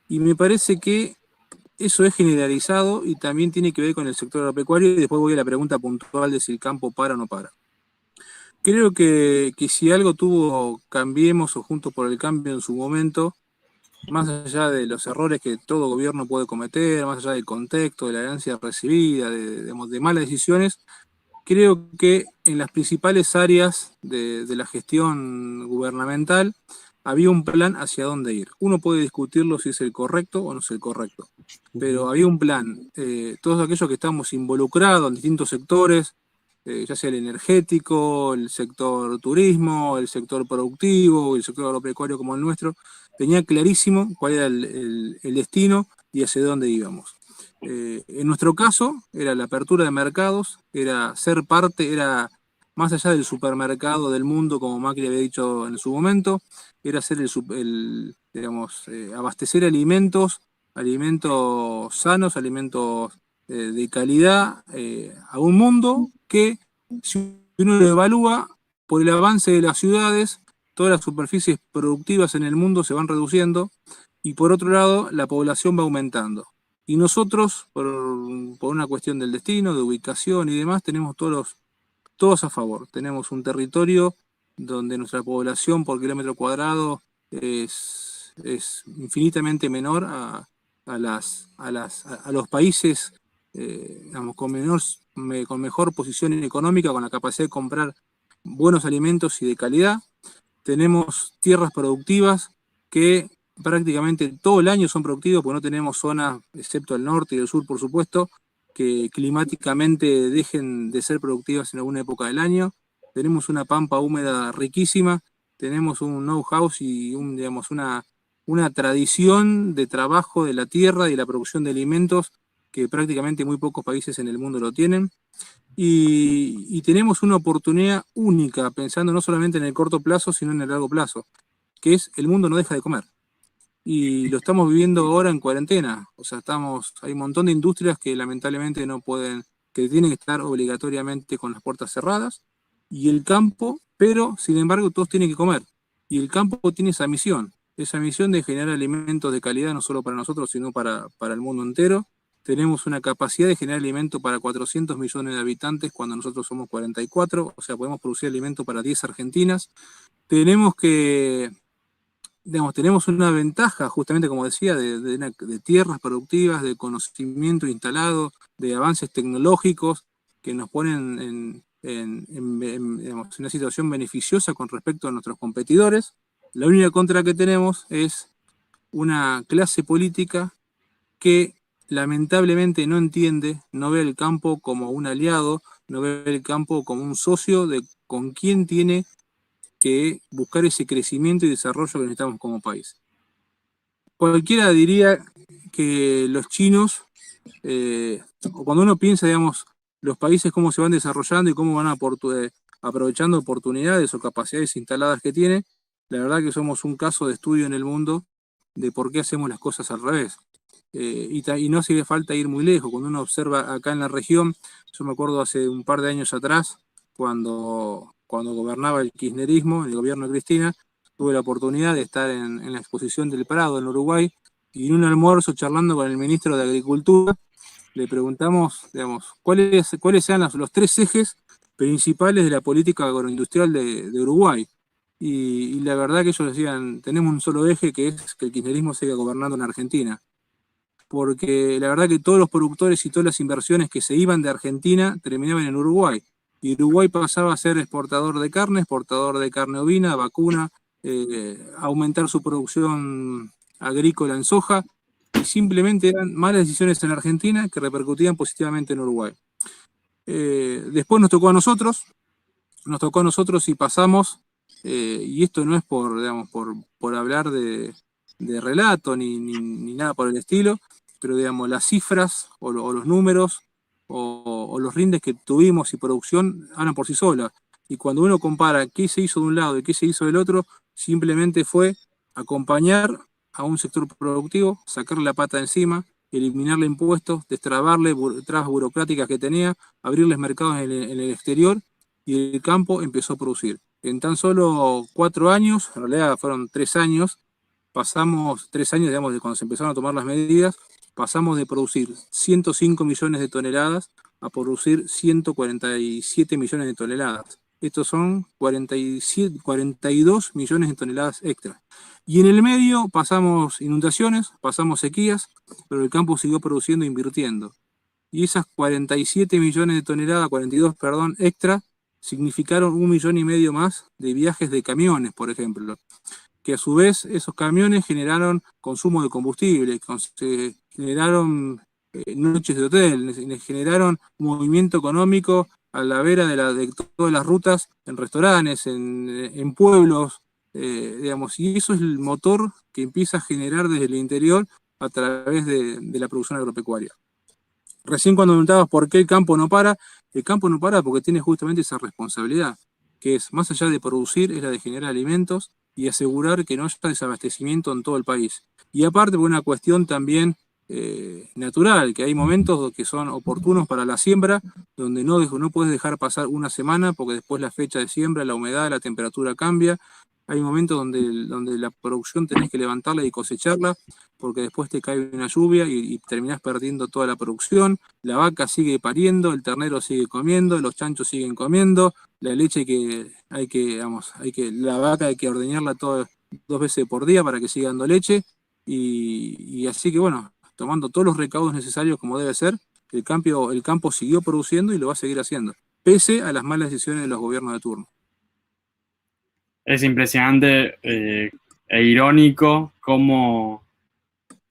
y me parece que eso es generalizado y también tiene que ver con el sector agropecuario, y después voy a la pregunta puntual de si el campo para o no para. Creo que si algo tuvo Cambiemos o Juntos por el Cambio en su momento, más allá de los errores que todo gobierno puede cometer, más allá del contexto, de la herencia recibida, de malas decisiones, creo que en las principales áreas de la gestión gubernamental había un plan hacia dónde ir. Uno puede discutirlo si es el correcto o no es el correcto, pero había un plan. Todos aquellos que estamos involucrados en distintos sectores, ya sea el energético, el sector turismo, el sector productivo, el sector agropecuario como el nuestro, tenía clarísimo cuál era el destino y hacia dónde íbamos. En nuestro caso, era la apertura de mercados, era ser parte, era más allá del supermercado del mundo, como Macri había dicho en su momento, era ser digamos, abastecer alimentos sanos, alimentos de calidad, a un mundo que, si uno lo evalúa, por el avance de las ciudades, todas las superficies productivas en el mundo se van reduciendo, y por otro lado, la población va aumentando. Y nosotros, por una cuestión del destino, de ubicación y demás, tenemos todos a favor. Tenemos un territorio donde nuestra población por kilómetro cuadrado es infinitamente menor a los países digamos, con mejor posición económica, con la capacidad de comprar buenos alimentos y de calidad. Tenemos tierras productivas que prácticamente todo el año son productivos, porque no tenemos zonas, excepto el norte y el sur, por supuesto, que climáticamente dejen de ser productivas en alguna época del año. tenemos una pampa húmeda riquísima, tenemos un know-how y digamos, una tradición de trabajo de la tierra y de la producción de alimentos que prácticamente muy pocos países en el mundo lo tienen. Y tenemos una oportunidad única, pensando no solamente en el corto plazo, sino en el largo plazo, que es el mundo no deja de comer. Y lo estamos viviendo ahora en cuarentena. O sea, hay un montón de industrias que lamentablemente no pueden, que tienen que estar obligatoriamente con las puertas cerradas, y el campo, pero sin embargo todos tienen que comer. Y el campo tiene esa misión de generar alimentos de calidad no solo para nosotros, sino para el mundo entero. Tenemos una capacidad de generar alimento para 400 millones de habitantes cuando nosotros somos 44, o sea, podemos producir alimento para 10 Argentinas. Tenemos una ventaja, justamente como decía, de tierras productivas, de conocimiento instalado, de avances tecnológicos que nos ponen digamos, en una situación beneficiosa con respecto a nuestros competidores. La única contra que tenemos es una clase política que lamentablemente no entiende, no ve el campo como un aliado, no ve el campo como un socio con quien tiene que buscar ese crecimiento y desarrollo que necesitamos como país. Cualquiera diría que los chinos, cuando uno piensa, digamos, los países cómo se van desarrollando y cómo van aprovechando oportunidades o capacidades instaladas que tiene, la verdad que somos un caso de estudio en el mundo de por qué hacemos las cosas al revés. Y no hace falta ir muy lejos. Cuando uno observa acá en la región, yo me acuerdo hace un par de años atrás, cuando gobernaba el kirchnerismo, el gobierno de Cristina, tuve la oportunidad de estar en la exposición del Prado en Uruguay, y en un almuerzo charlando con el ministro de Agricultura, le preguntamos, digamos, cuáles sean los tres ejes principales de la política agroindustrial de Uruguay. Y la verdad que ellos decían, tenemos un solo eje, que es que el kirchnerismo siga gobernando en Argentina. Porque la verdad que todos los productores y todas las inversiones que se iban de Argentina terminaban en Uruguay. Y Uruguay pasaba a ser exportador de carne ovina, vacuna, aumentar su producción agrícola en soja, y simplemente eran malas decisiones en Argentina que repercutían positivamente en Uruguay. Después nos tocó a nosotros y pasamos, y esto no es por hablar de relato ni nada por el estilo, pero digamos, las cifras o los números o los rindes que tuvimos y producción hablan por sí solas. Y cuando uno compara qué se hizo de un lado y qué se hizo del otro, simplemente fue acompañar a un sector productivo, sacarle la pata de encima, eliminarle impuestos, destrabarle trabas burocráticas que tenía, abrirles mercados en el exterior, y el campo empezó a producir. En tan solo 4 años, en realidad fueron 3 años, pasamos 3 años, digamos, de cuando se empezaron a tomar las medidas, pasamos de producir 105 millones de toneladas a producir 147 millones de toneladas. Estos son 42 millones de toneladas extra. Y en el medio pasamos inundaciones, pasamos sequías, pero el campo siguió produciendo e invirtiendo. Y esas 47 millones de toneladas, 42, perdón, extra, significaron 1,5 millones más de viajes de camiones, por ejemplo, que a su vez esos camiones generaron consumo de combustible, generaron noches de hotel, generaron movimiento económico a la vera de todas las rutas, en restaurantes, en pueblos, digamos, y eso es el motor que empieza a generar desde el interior a través de la producción agropecuaria. Recién cuando preguntabas por qué el campo no para porque tiene justamente esa responsabilidad, que es, más allá de producir, es la de generar alimentos y asegurar que no haya desabastecimiento en todo el país. Y aparte, por una cuestión también natural, que hay momentos que son oportunos para la siembra, donde no puedes dejar pasar una semana, porque después la fecha de siembra, la humedad, la temperatura cambia. Hay momentos donde la producción tenés que levantarla y cosecharla, porque después te cae una lluvia y terminás perdiendo toda la producción. La vaca sigue pariendo, el ternero sigue comiendo, los chanchos siguen comiendo, la leche la vaca hay que ordeñarla 2 veces por día para que siga dando leche, y así que bueno, tomando todos los recaudos necesarios como debe ser, el campo siguió produciendo y lo va a seguir haciendo, pese a las malas decisiones de los gobiernos de turno. Es impresionante e irónico cómo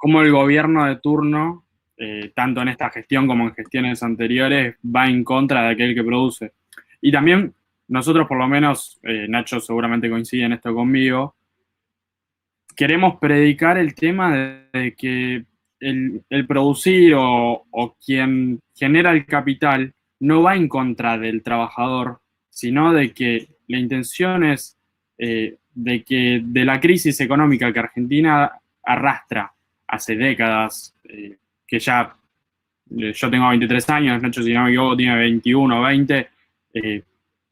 el gobierno de turno, tanto en esta gestión como en gestiones anteriores, va en contra de aquel que produce. Y también nosotros por lo menos, Nacho seguramente coincide en esto conmigo, queremos predicar el tema de que el producir o quien genera el capital no va en contra del trabajador, sino de que la intención es de que de la crisis económica que Argentina arrastra hace décadas, que ya yo tengo 23 años, Nacho, si no me equivoco, tiene 21 o 20,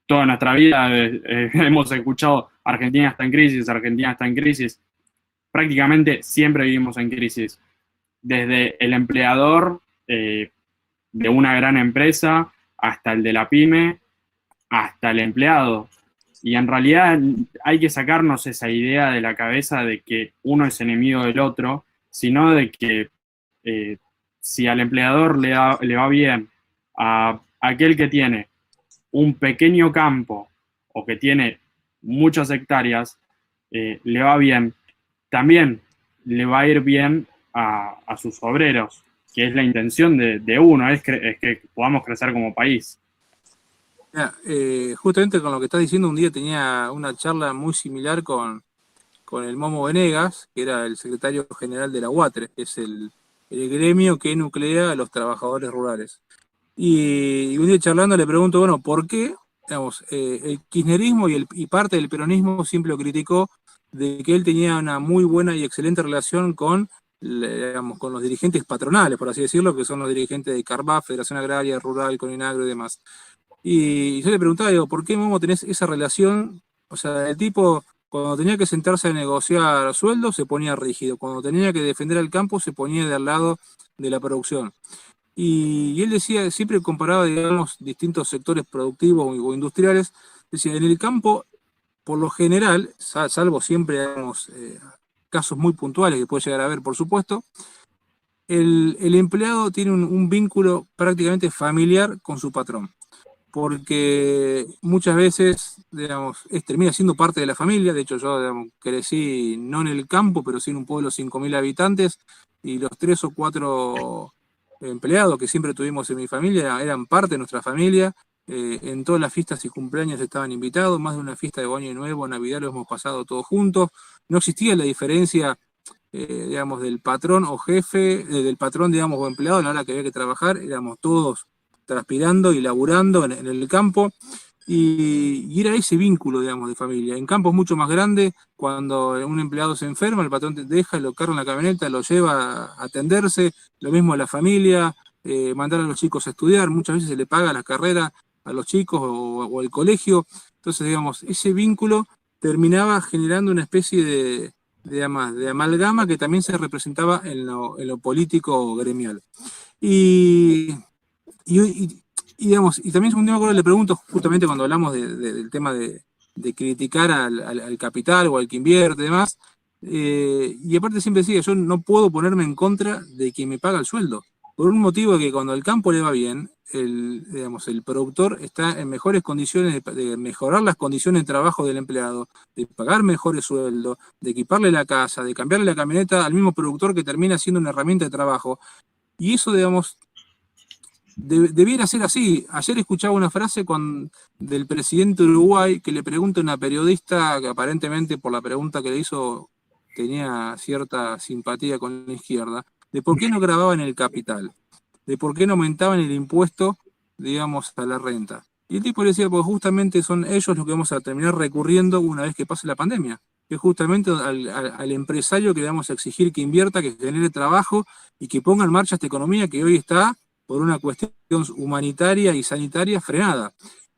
toda nuestra vida hemos escuchado Argentina está en crisis, Argentina está en crisis. Prácticamente siempre vivimos en crisis. Desde el empleador de una gran empresa hasta el de la pyme, hasta el empleado. Y en realidad hay que sacarnos esa idea de la cabeza de que uno es enemigo del otro, sino de que si al empleador le va bien, a aquel que tiene un pequeño campo o que tiene muchas hectáreas, le va bien, también le va a ir bien a sus obreros, que es la intención de uno, es que podamos crecer como país. Mira, justamente con lo que estás diciendo, un día tenía una charla muy similar con el Momo Venegas, que era el secretario general de la UATRE, que es el gremio que nuclea a los trabajadores rurales. Y un día charlando le pregunto, bueno, ¿por qué, digamos, el kirchnerismo y parte del peronismo siempre lo criticó de que él tenía una muy buena y excelente relación con, digamos, con los dirigentes patronales, por así decirlo, que son los dirigentes de CARBAF, Federación Agraria, Rural, Coninagro y demás? Y yo le preguntaba, digo, ¿por qué, Momo, tenés esa relación? O sea, el tipo, cuando tenía que sentarse a negociar sueldos, se ponía rígido. Cuando tenía que defender al campo, se ponía del lado de la producción. Y él decía, siempre comparaba, digamos, distintos sectores productivos o industriales, decía, en el campo, por lo general, salvo siempre, digamos, casos muy puntuales que puede llegar a haber, por supuesto, el empleado tiene un vínculo prácticamente familiar con su patrón, porque muchas veces, digamos, termina siendo parte de la familia. De hecho, yo, digamos, crecí no en el campo, pero sí en un pueblo de 5.000 habitantes, y los 3 o 4 empleados que siempre tuvimos en mi familia eran parte de nuestra familia. En todas las fiestas y cumpleaños estaban invitados, más de una fiesta de Año Nuevo, Navidad, lo hemos pasado todos juntos. No existía la diferencia, digamos, del patrón o jefe, del patrón, digamos, o empleado a la hora que había que trabajar. Éramos todos transpirando y laburando en el campo, y era ese vínculo, digamos, de familia. En campos mucho más grandes, cuando un empleado se enferma, el patrón te deja, lo carga en la camioneta, lo lleva a atenderse, lo mismo a la familia, mandar a los chicos a estudiar, muchas veces se le paga la carrera a los chicos o al colegio. Entonces, digamos, ese vínculo terminaba generando una especie de amalgama que también se representaba en lo político gremial. Y digamos, y también un tema que le pregunto, justamente cuando hablamos del tema de criticar al capital o al que invierte y demás, y aparte siempre decía, yo no puedo ponerme en contra de quien me paga el sueldo, por un motivo que cuando al campo le va bien, digamos, el productor está en mejores condiciones de mejorar las condiciones de trabajo del empleado, de pagar mejores sueldos, de equiparle la casa, de cambiarle la camioneta al mismo productor, que termina siendo una herramienta de trabajo. Y eso, digamos, debiera ser así. Ayer escuchaba una frase del presidente de Uruguay, que le pregunta a una periodista que aparentemente por la pregunta que le hizo tenía cierta simpatía con la izquierda, de por qué no grababan el capital, de por qué no aumentaban el impuesto, digamos, a la renta. Y el tipo le decía, porque justamente son ellos los que vamos a terminar recurriendo una vez que pase la pandemia, que justamente al empresario que le vamos a exigir que invierta, que genere trabajo y que ponga en marcha esta economía que hoy está, por una cuestión humanitaria y sanitaria, frenada.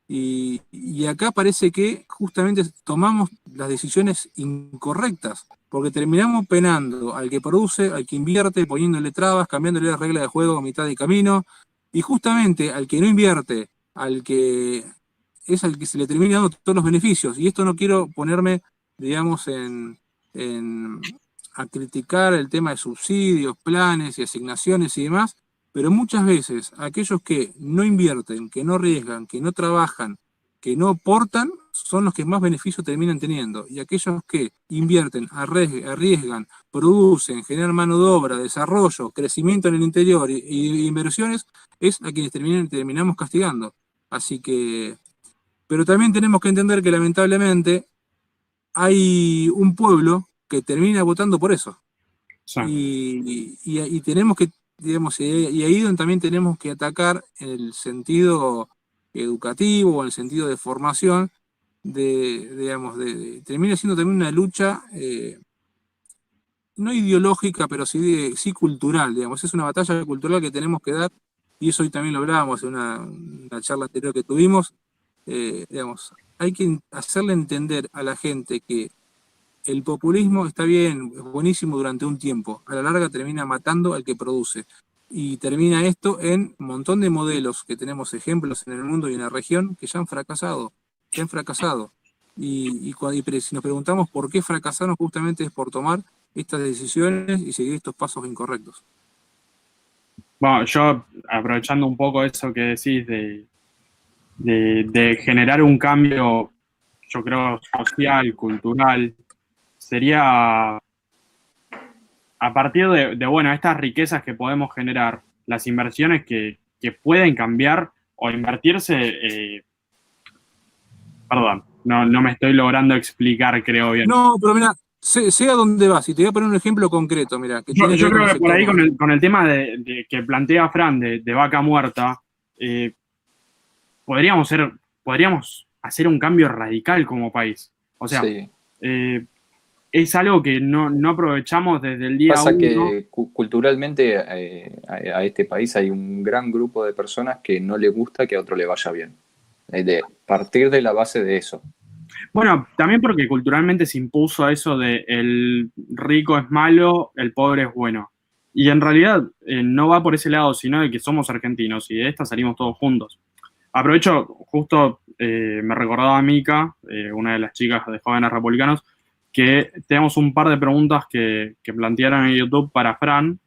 Y acá parece que justamente tomamos las decisiones incorrectas, porque terminamos penando al que produce, al que invierte, poniéndole trabas, cambiándole las reglas de juego a mitad de camino, y justamente al que no invierte, al que se le termina dando todos los beneficios. Y esto no quiero ponerme, digamos, a criticar el tema de subsidios, planes y asignaciones y demás, pero muchas veces aquellos que no invierten, que no arriesgan, que no trabajan, que no aportan, son los que más beneficios terminan teniendo. Y aquellos que invierten, arriesgan, producen, generan mano de obra, desarrollo, crecimiento en el interior y inversiones, es a quienes terminamos castigando. Así que Pero también tenemos que entender que lamentablemente hay un pueblo que termina votando por eso. Sí. Y tenemos que, digamos, y ahí donde también tenemos que atacar en el sentido educativo o en el sentido de formación, digamos, termina siendo también una lucha, no ideológica, pero sí cultural, digamos, es una batalla cultural que tenemos que dar, y eso hoy también lo hablábamos en una charla anterior que tuvimos, digamos, hay que hacerle entender a la gente que el populismo está bien, es buenísimo durante un tiempo, a la larga termina matando al que produce. Y termina esto en un montón de modelos que tenemos ejemplos en el mundo y en la región que ya han fracasado, que han fracasado. Y si nos preguntamos por qué fracasaron, justamente es por tomar estas decisiones y seguir estos pasos incorrectos. Bueno, yo aprovechando un poco eso que decís de generar un cambio, yo creo, social, cultural, sería a partir bueno, estas riquezas que podemos generar, las inversiones que pueden cambiar o invertirse, perdón, no me estoy logrando explicar, creo bien. No, pero mira, sé a dónde vas, y te voy a poner un ejemplo concreto, mira, que tiene que Yo ver con creo el que por sector ahí nuestro. con el tema que plantea Fran de vaca muerta, eh, podríamos hacer un cambio radical como país. O sea, Sí. es algo que no aprovechamos desde el día Pasa uno. que culturalmente a este país hay un gran grupo de personas que no le gusta que a otro le vaya bien. De partir de la base de eso. Bueno, también porque culturalmente se impuso eso de el rico es malo, el pobre es bueno. Y en realidad no va por ese lado, sino de que somos argentinos y de esta salimos todos juntos. Aprovecho, justo me recordaba Mica, una de las chicas de Jóvenes Republicanos, que tenemos un par de preguntas que plantearon en YouTube para Fran.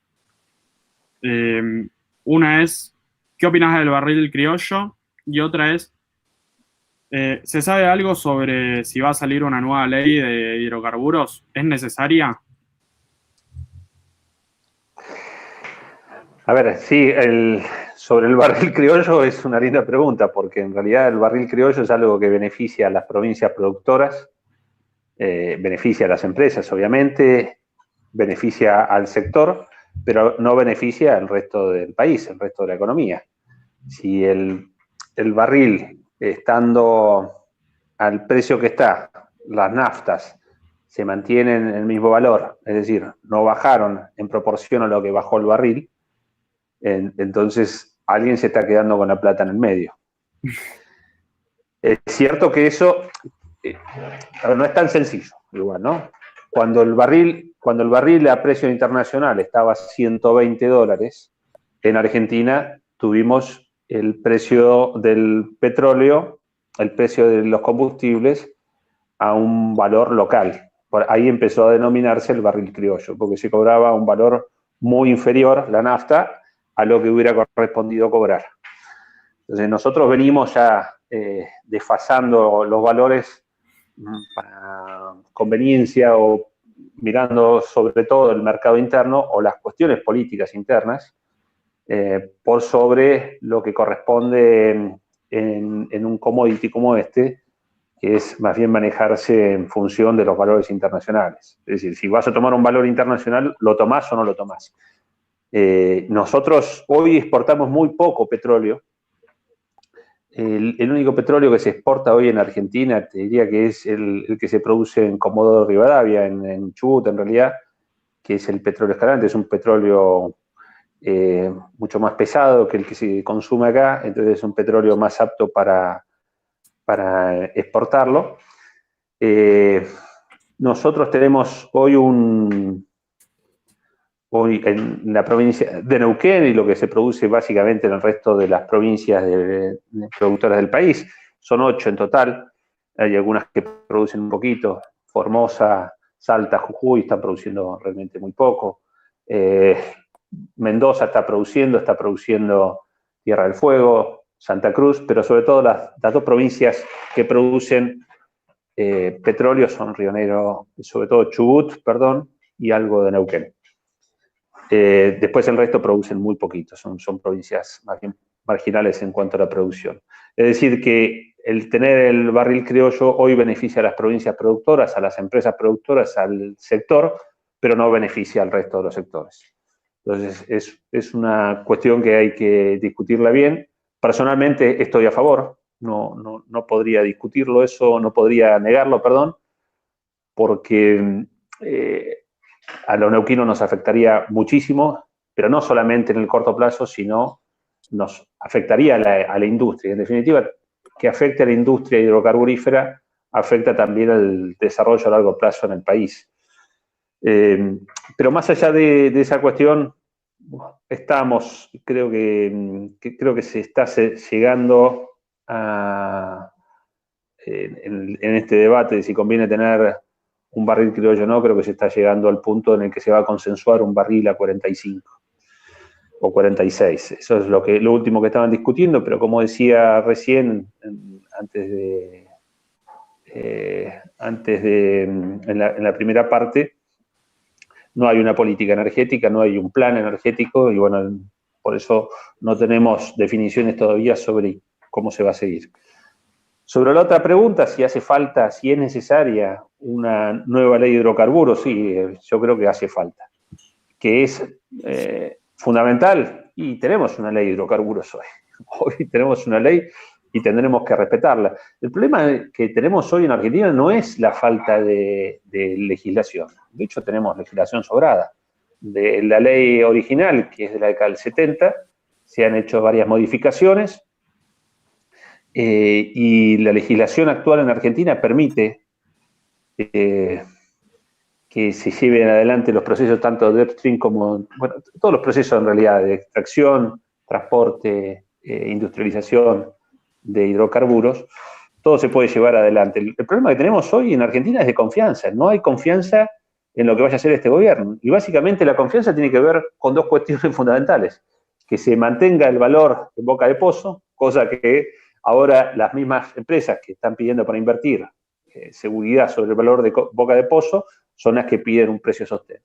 Una es, ¿qué opinas del barril criollo? Y otra es, ¿se sabe algo sobre si va a salir una nueva ley de hidrocarburos? ¿Es necesaria? A ver, sí, sobre el barril criollo es una linda pregunta, porque en realidad el barril criollo es algo que beneficia a las provincias productoras, beneficia a las empresas, obviamente, beneficia al sector, pero no beneficia al resto del país, al resto de la economía. Si el barril, estando al precio que está, las naftas se mantienen en el mismo valor, es decir, no bajaron en proporción a lo que bajó el barril, entonces alguien se está quedando con la plata en el medio. Es cierto que eso no es tan sencillo, igual, ¿no? Cuando el barril a precio internacional estaba a $120, en Argentina tuvimos el precio del petróleo, el precio de los combustibles a un valor local. Por ahí empezó a denominarse el barril criollo, porque se cobraba un valor muy inferior, la nafta, a lo que hubiera correspondido cobrar. Entonces nosotros venimos ya desfasando los valores para conveniencia o mirando sobre todo el mercado interno o las cuestiones políticas internas por sobre lo que corresponde en un commodity como este, que es más bien manejarse en función de los valores internacionales. Es decir, si vas a tomar un valor internacional, ¿lo tomás o no lo tomás? Nosotros hoy exportamos muy poco petróleo. El único petróleo que se exporta hoy en Argentina, te diría que es el que se produce en Comodoro Rivadavia, en Chubut en realidad, que es el petróleo escalante, es un petróleo mucho más pesado que el que se consume acá, entonces es un petróleo más apto para exportarlo. Nosotros tenemos hoy en la provincia de Neuquén y lo que se produce básicamente en el resto de las provincias de productoras del país, son 8 en total, hay algunas que producen un poquito, Formosa, Salta, Jujuy están produciendo realmente muy poco, Mendoza está produciendo Tierra del Fuego, Santa Cruz, pero sobre todo las dos provincias que producen petróleo son Río Negro, sobre todo Chubut, perdón, y algo de Neuquén. Después el resto producen muy poquito, son provincias más bien marginales en cuanto a la producción. Es decir, que el tener el barril criollo hoy beneficia a las provincias productoras, a las empresas productoras, al sector, pero no beneficia al resto de los sectores. Entonces, es una cuestión que hay que discutirla bien. Personalmente estoy a favor, no podría discutirlo eso, no podría negarlo, perdón, porque a los neuquinos nos afectaría muchísimo, pero no solamente en el corto plazo, sino nos afectaría a la industria. En definitiva, que afecte a la industria hidrocarburífera afecta también al desarrollo a largo plazo en el país. Pero más allá de esa cuestión, creo que se está llegando a, en este debate de si conviene tener un barril criollo o no, creo que se está llegando al punto en el que se va a consensuar un barril a 45 o 46. Eso es lo último que estaban discutiendo, pero como decía recién, en la primera parte, no hay una política energética, no hay un plan energético y bueno, por eso no tenemos definiciones todavía sobre cómo se va a seguir. Sobre la otra pregunta, si hace falta, si es necesaria una nueva ley de hidrocarburos, sí, yo creo que hace falta. Que es fundamental, y tenemos una ley de hidrocarburos hoy. Hoy tenemos una ley y tendremos que respetarla. El problema que tenemos hoy en Argentina no es la falta de legislación. De hecho, tenemos legislación sobrada. De la ley original, que es de la década del 70, se han hecho varias modificaciones y la legislación actual en Argentina permite que se lleven adelante los procesos tanto de upstream como, bueno, todos los procesos en realidad de extracción, transporte, industrialización de hidrocarburos, todo se puede llevar adelante. El problema que tenemos hoy en Argentina es de confianza. No hay confianza en lo que vaya a hacer este gobierno. Y básicamente la confianza tiene que ver con dos cuestiones fundamentales. Que se mantenga el valor en boca de pozo, cosa que ahora las mismas empresas que están pidiendo para invertir seguridad sobre el valor de boca de pozo son las que piden un precio sostén.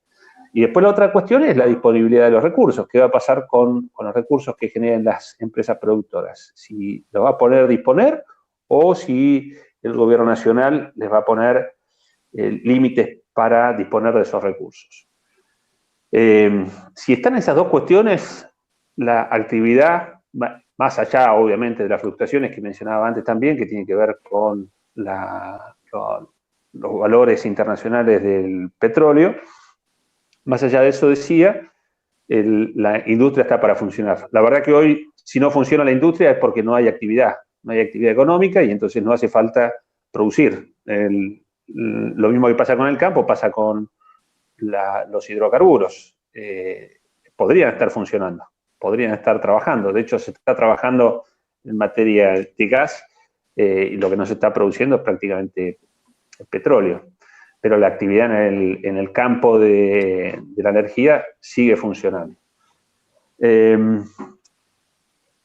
Y después la otra cuestión es la disponibilidad de los recursos. ¿Qué va a pasar con los recursos que generen las empresas productoras? Si los va a poder disponer o si el gobierno nacional les va a poner límites para disponer de esos recursos. Si están esas dos cuestiones, la actividad, más allá obviamente de las fluctuaciones que mencionaba antes también, que tienen que ver con los valores internacionales del petróleo, más allá de eso decía, la industria está para funcionar. La verdad que hoy, si no funciona la industria es porque no hay actividad económica y entonces no hace falta producir. Lo mismo que pasa con el campo, pasa con los hidrocarburos. Podrían estar funcionando, podrían estar trabajando. De hecho, se está trabajando en materia de gas y lo que no se está produciendo es prácticamente el petróleo. Pero la actividad en el campo de la energía sigue funcionando.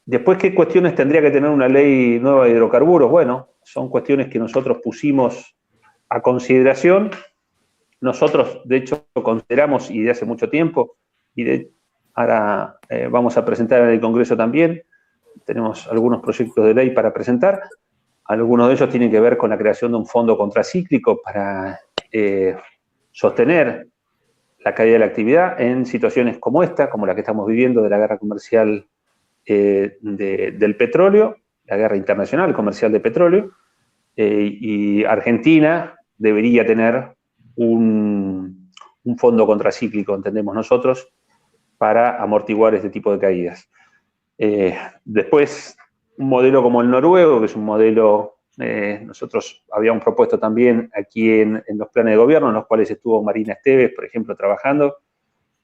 Después, ¿qué cuestiones tendría que tener una ley nueva de hidrocarburos? Bueno, son cuestiones que nosotros pusimos a consideración. Nosotros, de hecho, consideramos, y de hace mucho tiempo, y ahora vamos a presentar en el Congreso también, tenemos algunos proyectos de ley para presentar. Algunos de ellos tienen que ver con la creación de un fondo contracíclico para sostener la caída de la actividad en situaciones como esta, como la que estamos viviendo de la guerra comercial del petróleo, la guerra internacional comercial de petróleo, y Argentina debería tener un fondo contracíclico, entendemos nosotros, para amortiguar este tipo de caídas. Después, un modelo como el noruego, que es un modelo, nosotros habíamos propuesto también aquí en los planes de gobierno, en los cuales estuvo Marina Esteves, por ejemplo, trabajando,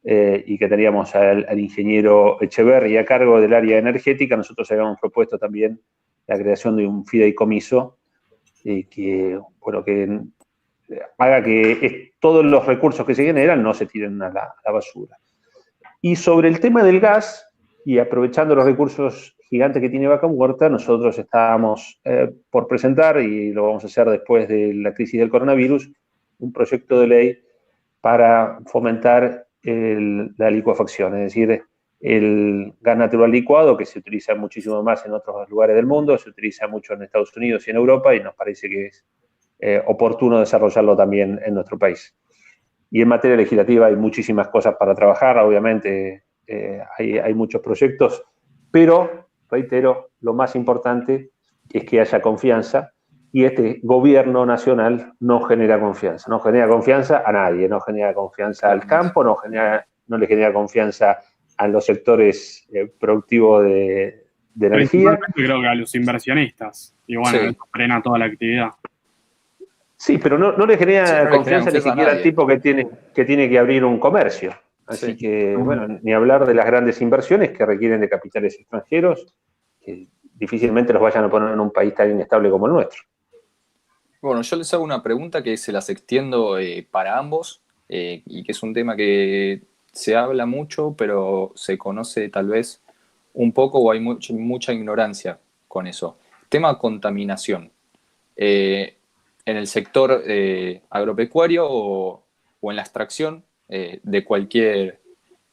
y que teníamos al ingeniero Echeverri a cargo del área energética. Nosotros habíamos propuesto también la creación de un fideicomiso que haga que todos los recursos que se generan no se tiren a la basura. Y sobre el tema del gas, y aprovechando los recursos gigantes que tiene Vaca Muerta, nosotros estábamos por presentar, y lo vamos a hacer después de la crisis del coronavirus, un proyecto de ley para fomentar la licuefacción, es decir, el gas natural licuado, que se utiliza muchísimo más en otros lugares del mundo, se utiliza mucho en Estados Unidos y en Europa, y nos parece que es oportuno desarrollarlo también en nuestro país. Y en materia legislativa hay muchísimas cosas para trabajar, obviamente hay muchos proyectos, pero, reitero, lo más importante es que haya confianza, y este gobierno nacional no genera confianza a nadie, no genera confianza al campo, no le genera confianza a los sectores productivos de energía. Principalmente creo que a los inversionistas. Y bueno, Sí. eso frena toda la actividad. Sí, pero no le genera Sí, no le confianza genera ni siquiera al nadie. tipo que tiene que abrir un comercio. Así Sí. que, bueno, ni hablar de las grandes inversiones que requieren de capitales extranjeros, que difícilmente los vayan a poner en un país tan inestable como el nuestro. Bueno, yo les hago una pregunta que se las extiendo para ambos, y que es un tema que se habla mucho, pero se conoce tal vez un poco, o hay mucha ignorancia con eso. Tema contaminación. En el sector agropecuario o en la extracción de cualquier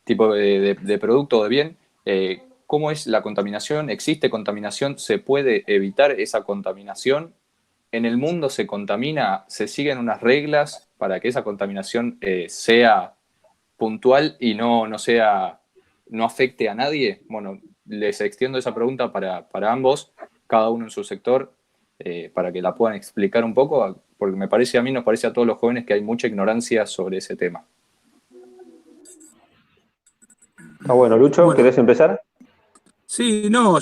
tipo de producto o de bien, ¿cómo es la contaminación? ¿Existe contaminación? ¿Se puede evitar esa contaminación? ¿En el mundo se contamina? ¿Se siguen unas reglas para que esa contaminación sea puntual y no afecte a nadie? Bueno, les extiendo esa pregunta para ambos, cada uno en su sector, para que la puedan explicar un poco, porque nos parece a todos los jóvenes que hay mucha ignorancia sobre ese tema. Está bueno, Lucho, Bueno, ¿querés empezar? sí, no,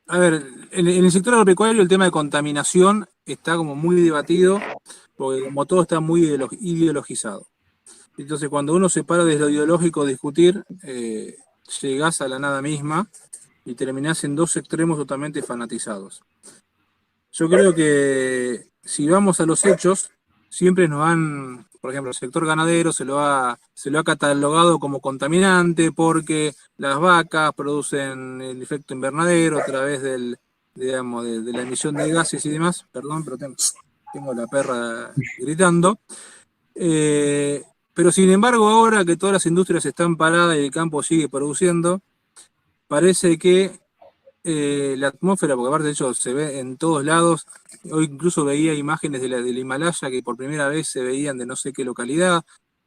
a ver, en el sector agropecuario el tema de contaminación está como muy debatido, porque como todo está muy ideologizado. Entonces, cuando uno se para desde lo ideológico a discutir, llegás a la nada misma y terminás en dos extremos totalmente fanatizados. Yo creo que si vamos a los hechos, siempre nos han, por ejemplo, el sector ganadero se lo ha catalogado como contaminante porque las vacas producen el efecto invernadero a través digamos, de la emisión de gases y demás. Perdón, pero tengo la perra gritando. Pero sin embargo, ahora que todas las industrias están paradas y el campo sigue produciendo, parece que la atmósfera, porque aparte de hecho se ve en todos lados, hoy incluso veía imágenes del Himalaya que por primera vez se veían de no sé qué localidad,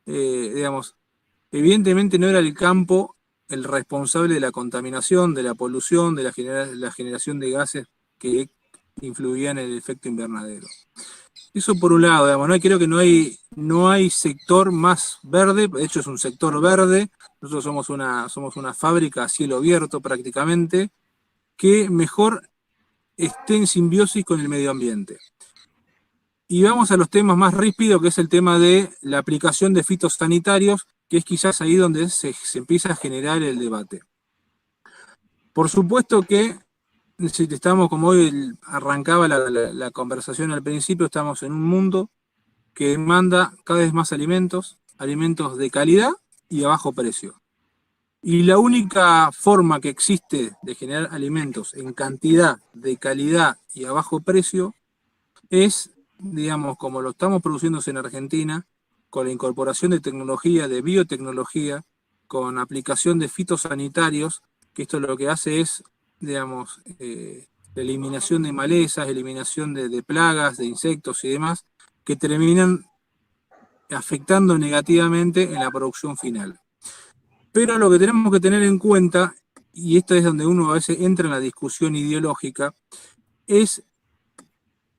digamos, evidentemente no era el campo el responsable de la contaminación, de la polución, de la generación de gases que influían en el efecto invernadero. Eso por un lado, digamos, ¿no? Creo que no hay sector más verde, de hecho es un sector verde, nosotros somos una fábrica a cielo abierto prácticamente, que mejor esté en simbiosis con el medio ambiente. Y vamos a los temas más ríspidos, que es el tema de la aplicación de fitosanitarios, que es quizás ahí donde se empieza a generar el debate. Por supuesto que si estamos, como hoy arrancaba la conversación al principio, estamos en un mundo que demanda cada vez más alimentos de calidad y a bajo precio. Y la única forma que existe de generar alimentos en cantidad, de calidad y a bajo precio es, digamos, como lo estamos produciendo en Argentina, con la incorporación de tecnología, de biotecnología, con aplicación de fitosanitarios, que esto lo que hace es, digamos, la eliminación de malezas, eliminación de plagas, de insectos y demás, que terminan afectando negativamente en la producción final. Pero lo que tenemos que tener en cuenta, y esto es donde uno a veces entra en la discusión ideológica, es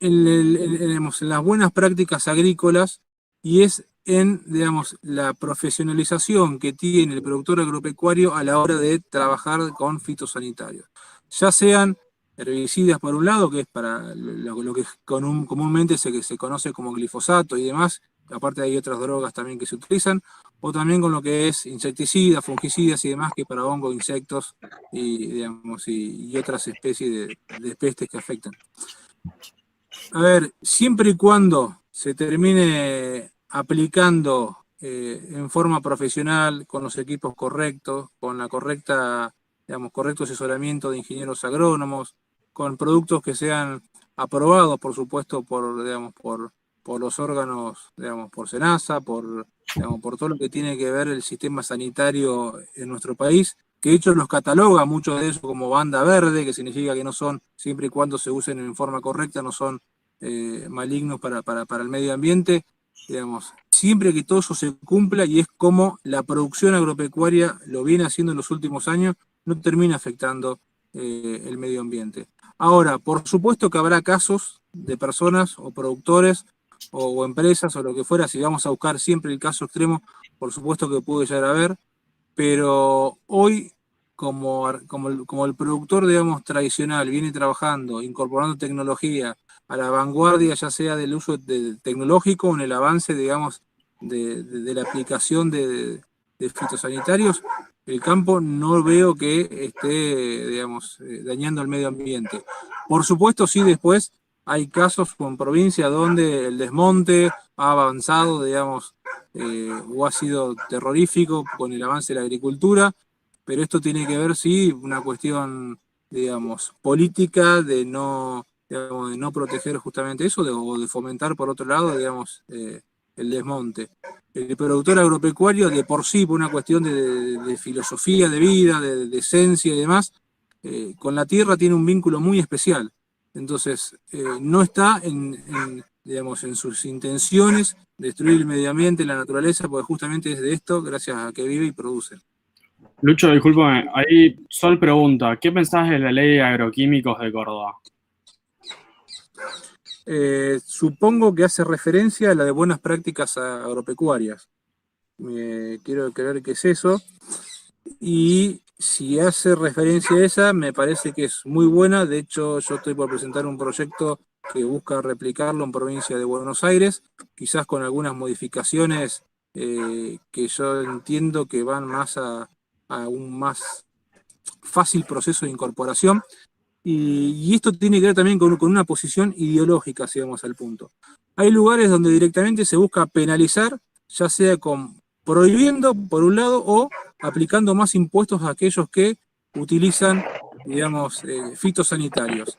en las buenas prácticas agrícolas y es en, digamos, la profesionalización que tiene el productor agropecuario a la hora de trabajar con fitosanitarios. Ya sean herbicidas por un lado, que es para lo que comúnmente se conoce como glifosato y demás, aparte hay otras drogas también que se utilizan, o también con lo que es insecticidas, fungicidas y demás, que para hongos, insectos y, digamos, y otras especies de pestes que afectan. A ver, siempre y cuando se termine aplicando en forma profesional, con los equipos correctos, con la correcta, digamos, correcto asesoramiento de ingenieros agrónomos, con productos que sean aprobados, por supuesto, digamos, por los órganos, digamos, por SENASA, digamos, por todo lo que tiene que ver el sistema sanitario en nuestro país, que de hecho los cataloga muchos de ellos como banda verde, que significa que no son, siempre y cuando se usen en forma correcta, no son malignos para el medio ambiente, digamos, siempre que todo eso se cumpla, y es como la producción agropecuaria lo viene haciendo en los últimos años, no termina afectando el medio ambiente. Ahora, por supuesto que habrá casos de personas o productores o empresas o lo que fuera, si vamos a buscar siempre el caso extremo, por supuesto que puede llegar a haber, pero hoy, como el productor, digamos, tradicional viene trabajando, incorporando tecnología a la vanguardia, ya sea del uso tecnológico o en el avance, digamos, de la aplicación de fitosanitarios, el campo no veo que esté, digamos, dañando el medio ambiente. Por supuesto, sí, después hay casos con provincias donde el desmonte ha avanzado, digamos, o ha sido terrorífico con el avance de la agricultura, pero esto tiene que ver, sí, una cuestión, digamos, política digamos, de no proteger justamente eso, o de fomentar por otro lado, digamos, el desmonte. El productor agropecuario de por sí, por una cuestión de filosofía de vida, de esencia y demás, con la tierra tiene un vínculo muy especial. Entonces, no está digamos, en sus intenciones destruir el medio ambiente, la naturaleza, porque justamente es de esto, gracias a que vive y produce. Lucho, discúlpame, ahí Sol pregunta, ¿qué pensás de la ley de agroquímicos de Córdoba? Supongo que hace referencia a la de buenas prácticas agropecuarias. Quiero creer que es eso. Y si hace referencia a esa, me parece que es muy buena. De hecho, yo estoy por presentar un proyecto que busca replicarlo en provincia de Buenos Aires, quizás con algunas modificaciones que yo entiendo que van más a un más fácil proceso de incorporación. Y esto tiene que ver también con una posición ideológica, si vamos al punto. Hay lugares donde directamente se busca penalizar, ya sea prohibiendo, por un lado, o aplicando más impuestos a aquellos que utilizan, digamos, fitosanitarios.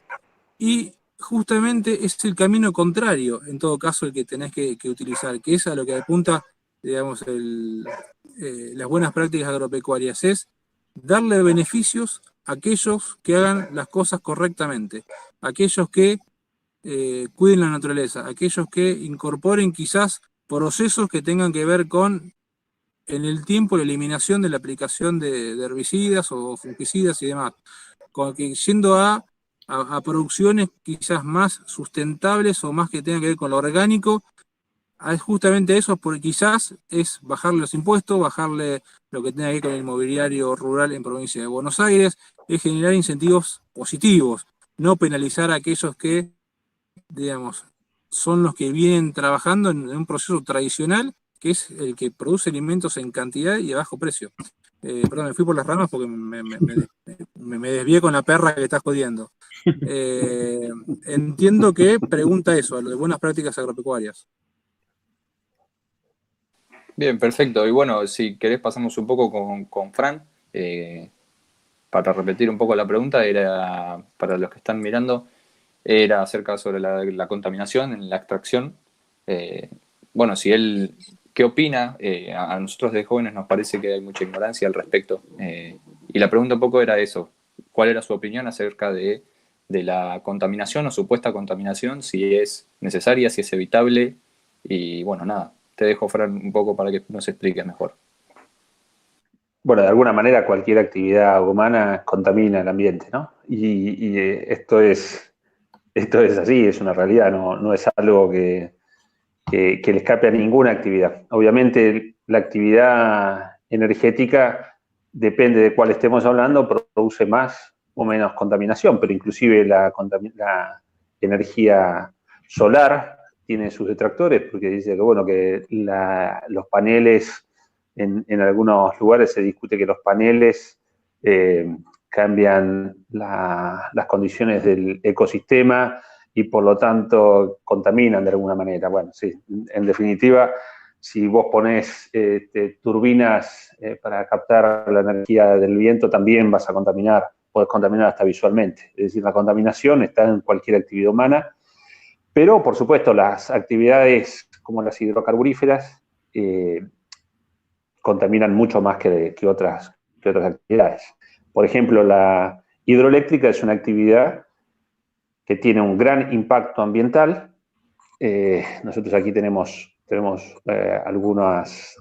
Y justamente es el camino contrario, en todo caso, el que tenés que utilizar, que es a lo que apunta, digamos, las buenas prácticas agropecuarias, es darle beneficios a aquellos que hagan las cosas correctamente, aquellos que cuiden la naturaleza, aquellos que incorporen quizás procesos que tengan que ver con, en el tiempo, la eliminación de la aplicación de herbicidas o fungicidas y demás, yendo a producciones quizás más sustentables o más que tengan que ver con lo orgánico. Es justamente eso, porque quizás es bajarle los impuestos, bajarle lo que tenga que ver con el inmobiliario rural en provincia de Buenos Aires, es generar incentivos positivos, no penalizar a aquellos que, digamos, son los que vienen trabajando en un proceso tradicional, que es el que produce alimentos en cantidad y a bajo precio. Perdón, me fui por las ramas porque me desvié con la perra que estás jodiendo. Entiendo que pregunta eso, a lo de buenas prácticas agropecuarias. Bien, perfecto. Y bueno, si querés pasamos un poco con Fran. Para repetir un poco la pregunta, era para los que están mirando, era acerca sobre la contaminación en la extracción. Bueno, si él, ¿qué opina? A nosotros de jóvenes nos parece que hay mucha ignorancia al respecto. Y la pregunta un poco era eso, ¿cuál era su opinión acerca de la contaminación o supuesta contaminación? Si es necesaria, si es evitable. Y bueno, nada, te dejo, Fran, un poco para que nos expliques mejor. Bueno, de alguna manera cualquier actividad humana contamina el ambiente, ¿no? Y esto es así, es una realidad, no es algo que le escape a ninguna actividad. Obviamente la actividad energética, depende de cuál estemos hablando, produce más o menos contaminación, pero inclusive la energía solar tiene sus detractores, porque dice que, bueno, que los paneles, en algunos lugares se discute que los paneles cambian las condiciones del ecosistema y por lo tanto contaminan de alguna manera. Bueno, sí, en definitiva, si vos ponés turbinas para captar la energía del viento, también vas a contaminar, podés contaminar hasta visualmente. Es decir, la contaminación está en cualquier actividad humana, pero por supuesto las actividades como las hidrocarburíferas contaminan mucho más que otras actividades. Por ejemplo, la hidroeléctrica es una actividad que tiene un gran impacto ambiental. Nosotros aquí tenemos algunas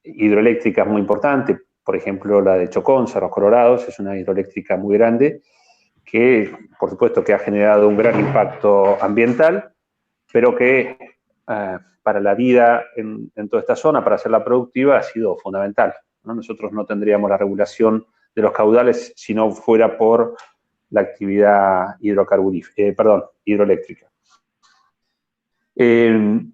hidroeléctricas muy importantes, por ejemplo la de Chocón, Cerros Colorados, es una hidroeléctrica muy grande que, por supuesto, que ha generado un gran impacto ambiental, pero que para la vida en toda esta zona, para hacerla productiva, ha sido fundamental, ¿no? Nosotros no tendríamos la regulación de los caudales si no fuera por la actividad hidroeléctrica. En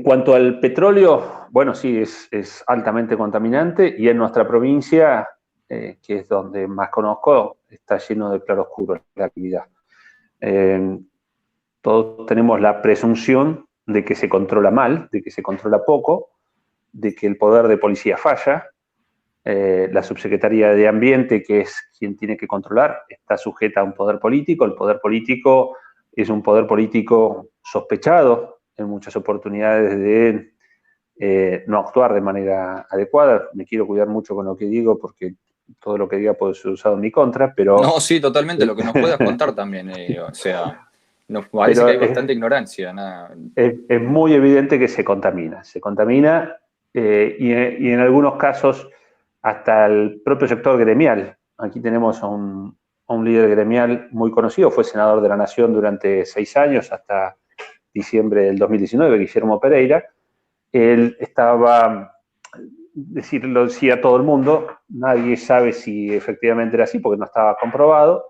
cuanto al petróleo, bueno, sí, es altamente contaminante y en nuestra provincia, que es donde más conozco, está lleno de claroscuro la actividad. Todos tenemos la presunción de que se controla mal, de que se controla poco, de que el poder de policía falla. La subsecretaría de Ambiente, que es quien tiene que controlar, está sujeta a un poder político. El poder político es un poder político sospechado en muchas oportunidades de no actuar de manera adecuada. Me quiero cuidar mucho con lo que digo porque todo lo que diga puede ser usado en mi contra, pero... No, sí, totalmente, lo que nos puedas contar también, o sea, nos parece que hay bastante ignorancia. Nada. Es muy evidente que se contamina y en algunos casos hasta el propio sector gremial. Aquí tenemos a un líder gremial muy conocido, fue senador de la Nación durante 6 años, hasta diciembre del 2019, Guillermo Pereira. Él lo decía todo el mundo, nadie sabe si efectivamente era así, porque no estaba comprobado,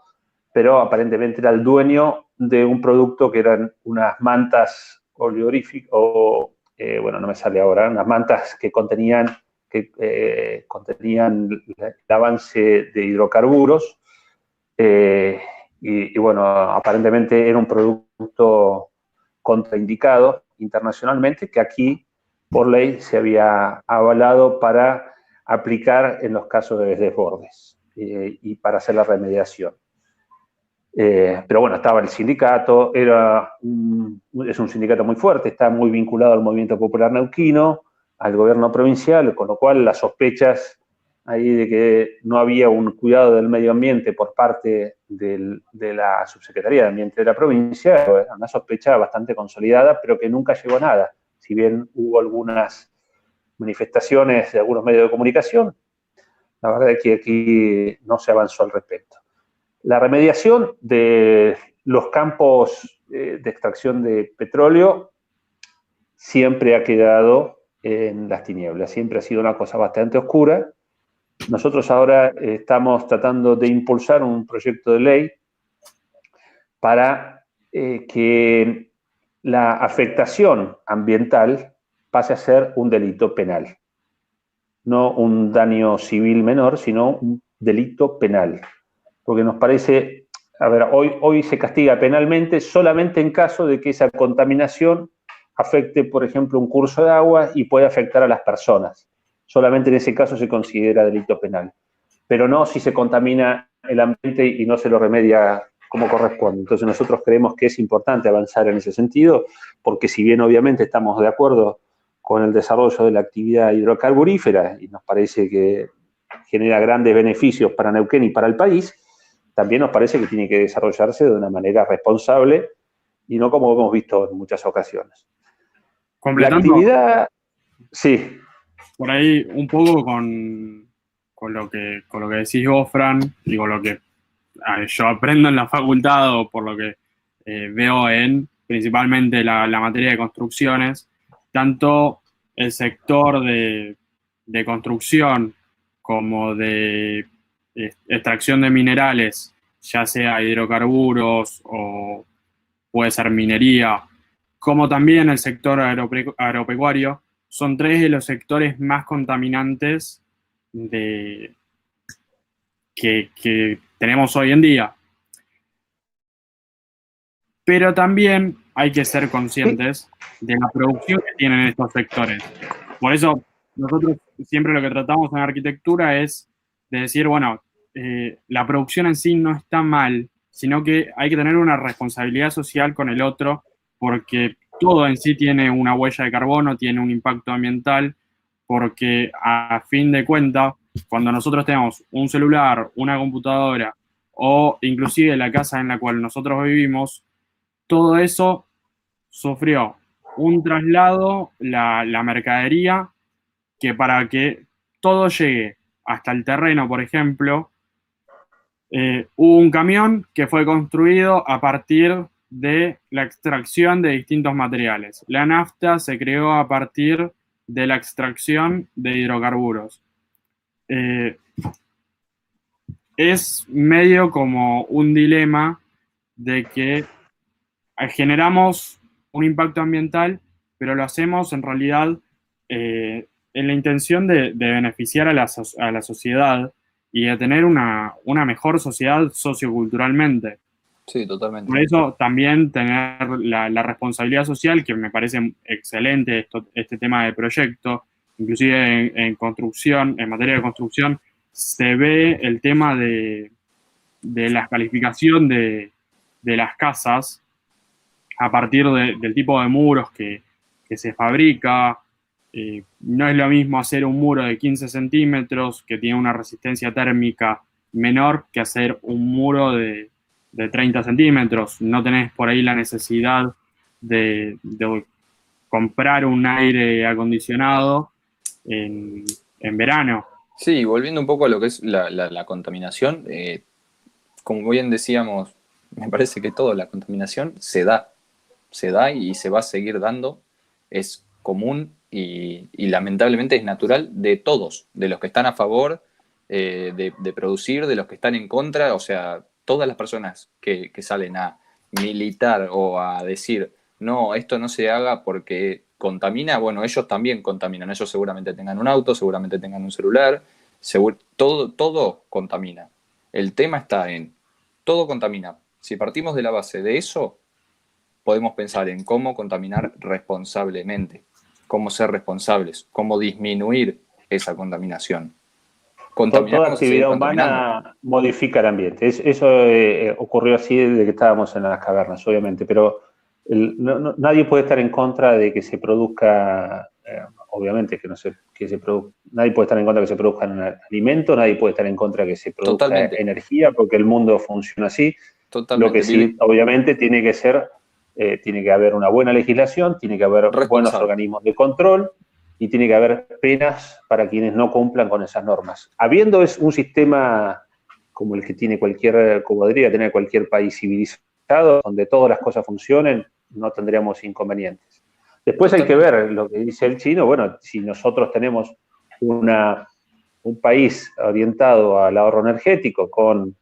pero aparentemente era el dueño de un producto que eran unas mantas oleoríficas, bueno, no me sale ahora, unas mantas que contenían el avance de hidrocarburos, y bueno, aparentemente era un producto contraindicado internacionalmente, que aquí, por ley, se había avalado para aplicar en los casos de desbordes y para hacer la remediación. Pero bueno, estaba el sindicato, es un sindicato muy fuerte, está muy vinculado al movimiento popular neuquino, al gobierno provincial, con lo cual las sospechas ahí de que no había un cuidado del medio ambiente por parte de la Subsecretaría de Ambiente de la provincia, una sospecha bastante consolidada, pero que nunca llegó a nada. Si bien hubo algunas manifestaciones de algunos medios de comunicación, la verdad es que aquí no se avanzó al respecto. La remediación de los campos de extracción de petróleo siempre ha quedado en las tinieblas, siempre ha sido una cosa bastante oscura. Nosotros ahora estamos tratando de impulsar un proyecto de ley para que la afectación ambiental pase a ser un delito penal. No un daño civil menor, sino un delito penal. Porque nos parece, a ver, hoy se castiga penalmente solamente en caso de que esa contaminación afecte, por ejemplo, un curso de agua y puede afectar a las personas. Solamente en ese caso se considera delito penal. Pero no si se contamina el ambiente y no se lo remedia como corresponde. Entonces nosotros creemos que es importante avanzar en ese sentido, porque si bien obviamente estamos de acuerdo con el desarrollo de la actividad hidrocarburífera y nos parece que genera grandes beneficios para Neuquén y para el país, también nos parece que tiene que desarrollarse de una manera responsable y no como hemos visto en muchas ocasiones. Completando, la actividad, sí. Por ahí un poco con lo que decís vos, Fran, y con lo que yo aprendo en la facultad o por lo que veo en principalmente la materia de construcciones, tanto el sector de construcción como de extracción de minerales, ya sea hidrocarburos o puede ser minería, como también el sector agropecuario, son 3 de los sectores más contaminantes que tenemos hoy en día. Pero también hay que ser conscientes de la producción que tienen estos sectores. Por eso nosotros siempre lo que tratamos en arquitectura es de decir, bueno, la producción en sí no está mal, sino que hay que tener una responsabilidad social con el otro, porque todo en sí tiene una huella de carbono, tiene un impacto ambiental, porque a fin de cuentas cuando nosotros tenemos un celular, una computadora o inclusive la casa en la cual nosotros vivimos, todo eso sufrió un traslado, la mercadería, que para que todo llegue hasta el terreno, por ejemplo, hubo un camión que fue construido a partir de la extracción de distintos materiales. La nafta se creó a partir de la extracción de hidrocarburos. Es medio como un dilema de que generamos un impacto ambiental, pero lo hacemos en realidad en la intención de beneficiar a la sociedad y de tener una mejor sociedad socioculturalmente. Sí, totalmente. Por eso también tener la responsabilidad social, que me parece excelente este tema de proyecto, inclusive en construcción, en materia de construcción, se ve el tema de la calificación de las casas a partir del tipo de muros que se fabrica. No es lo mismo hacer un muro de 15 centímetros que tiene una resistencia térmica menor que hacer un muro de 30 centímetros. No tenés por ahí la necesidad de comprar un aire acondicionado en verano. Sí, volviendo un poco a lo que es la contaminación, como bien decíamos, me parece que toda la contaminación se da y se va a seguir dando, es común y lamentablemente es natural de todos, de los que están a favor de producir, de los que están en contra, o sea, todas las personas que salen a militar o a decir, no, esto no se haga porque contamina, bueno, ellos también contaminan, ellos seguramente tengan un auto, seguramente tengan un celular, todo contamina. El tema está en, todo contamina. Si partimos de la base de eso, podemos pensar en cómo contaminar responsablemente, cómo ser responsables, cómo disminuir esa contaminación. Contaminar Toda vamos a seguir actividad contaminando. humana modifica el ambiente. Eso ocurrió así desde que estábamos en las cavernas, obviamente, pero nadie puede estar en contra de que se produzca, obviamente nadie puede estar en contra de que se produzcan alimentos, nadie puede estar en contra de que se produzca Totalmente. energía, porque el mundo funciona así. Totalmente. Lo que sí, obviamente, tiene que haber una buena legislación, tiene que haber buenos organismos de control y tiene que haber penas para quienes no cumplan con esas normas. Habiendo un sistema como el que tiene como debería tener cualquier país civilizado, donde todas las cosas funcionen, no tendríamos inconvenientes. Después hay que ver lo que dice el chino. Bueno, si nosotros tenemos un país orientado al ahorro energético con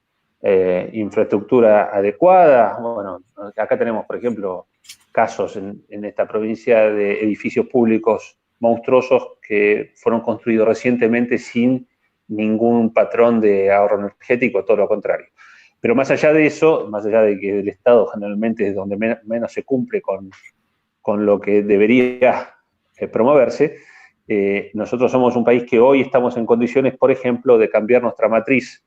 infraestructura adecuada, bueno, acá tenemos, por ejemplo, casos en esta provincia de edificios públicos monstruosos que fueron construidos recientemente sin ningún patrón de ahorro energético, todo lo contrario. Pero más allá de eso, más allá de que el Estado generalmente es donde menos se cumple con lo que debería promoverse, nosotros somos un país que hoy estamos en condiciones, por ejemplo, de cambiar nuestra matriz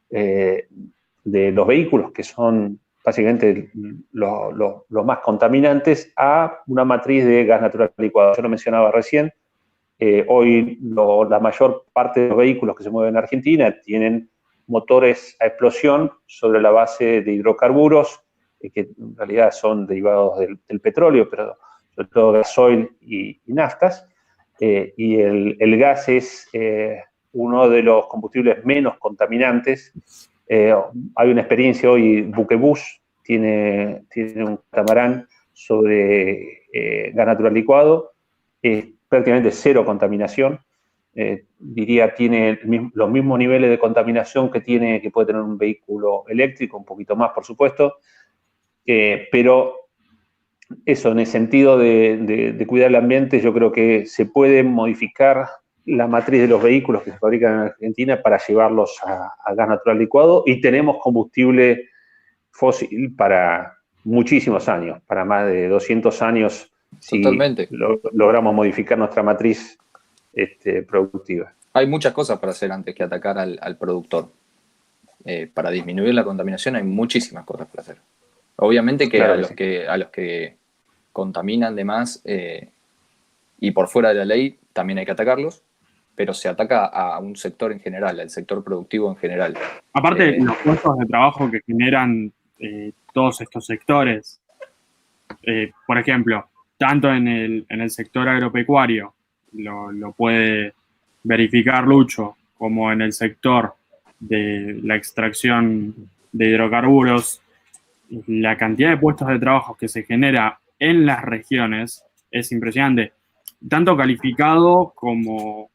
de los vehículos, que son básicamente los más contaminantes, a una matriz de gas natural licuado. Yo lo mencionaba recién, hoy la mayor parte de los vehículos que se mueven en Argentina tienen motores a explosión sobre la base de hidrocarburos, que en realidad son derivados del petróleo, pero sobre todo gasoil y naftas, y el gas es uno de los combustibles menos contaminantes. Hay una experiencia hoy, Buquebus tiene un catamarán sobre gas natural licuado, es prácticamente cero contaminación, diría tiene los mismos niveles de contaminación que puede tener un vehículo eléctrico, un poquito más por supuesto, pero eso en el sentido de cuidar el ambiente, yo creo que se puede modificar la matriz de los vehículos que se fabrican en Argentina para llevarlos a gas natural licuado, y tenemos combustible fósil para muchísimos años, para más de 200 años, si logramos modificar nuestra matriz productiva. Hay muchas cosas para hacer antes que atacar al productor. Para disminuir la contaminación hay muchísimas cosas para hacer. Obviamente que, claro, a los que contaminan de más y por fuera de la ley también hay que atacarlos, pero se ataca a un sector en general, al sector productivo en general. Aparte, los puestos de trabajo que generan todos estos sectores, por ejemplo, tanto en el sector agropecuario, lo puede verificar Lucho, como en el sector de la extracción de hidrocarburos, la cantidad de puestos de trabajo que se genera en las regiones es impresionante, tanto calificado como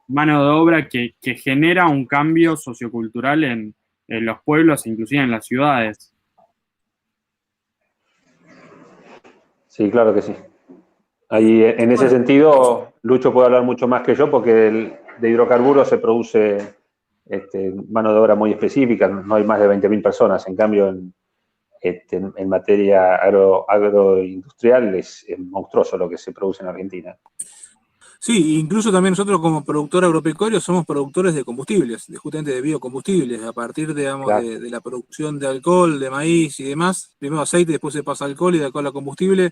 mano de obra que genera un cambio sociocultural en los pueblos, inclusive en las ciudades. Sí, claro que sí. Ahí, en ese sentido, Lucho puede hablar mucho más que yo porque de hidrocarburos se produce mano de obra muy específica, no hay más de 20.000 personas. En cambio, en materia agroindustrial es monstruoso lo que se produce en Argentina. Sí, incluso también nosotros como productor agropecuario somos productores de combustibles, justamente de biocombustibles, a partir, digamos, Claro. de la producción de alcohol, de maíz y demás. Primero aceite, después se pasa alcohol y de alcohol a combustible.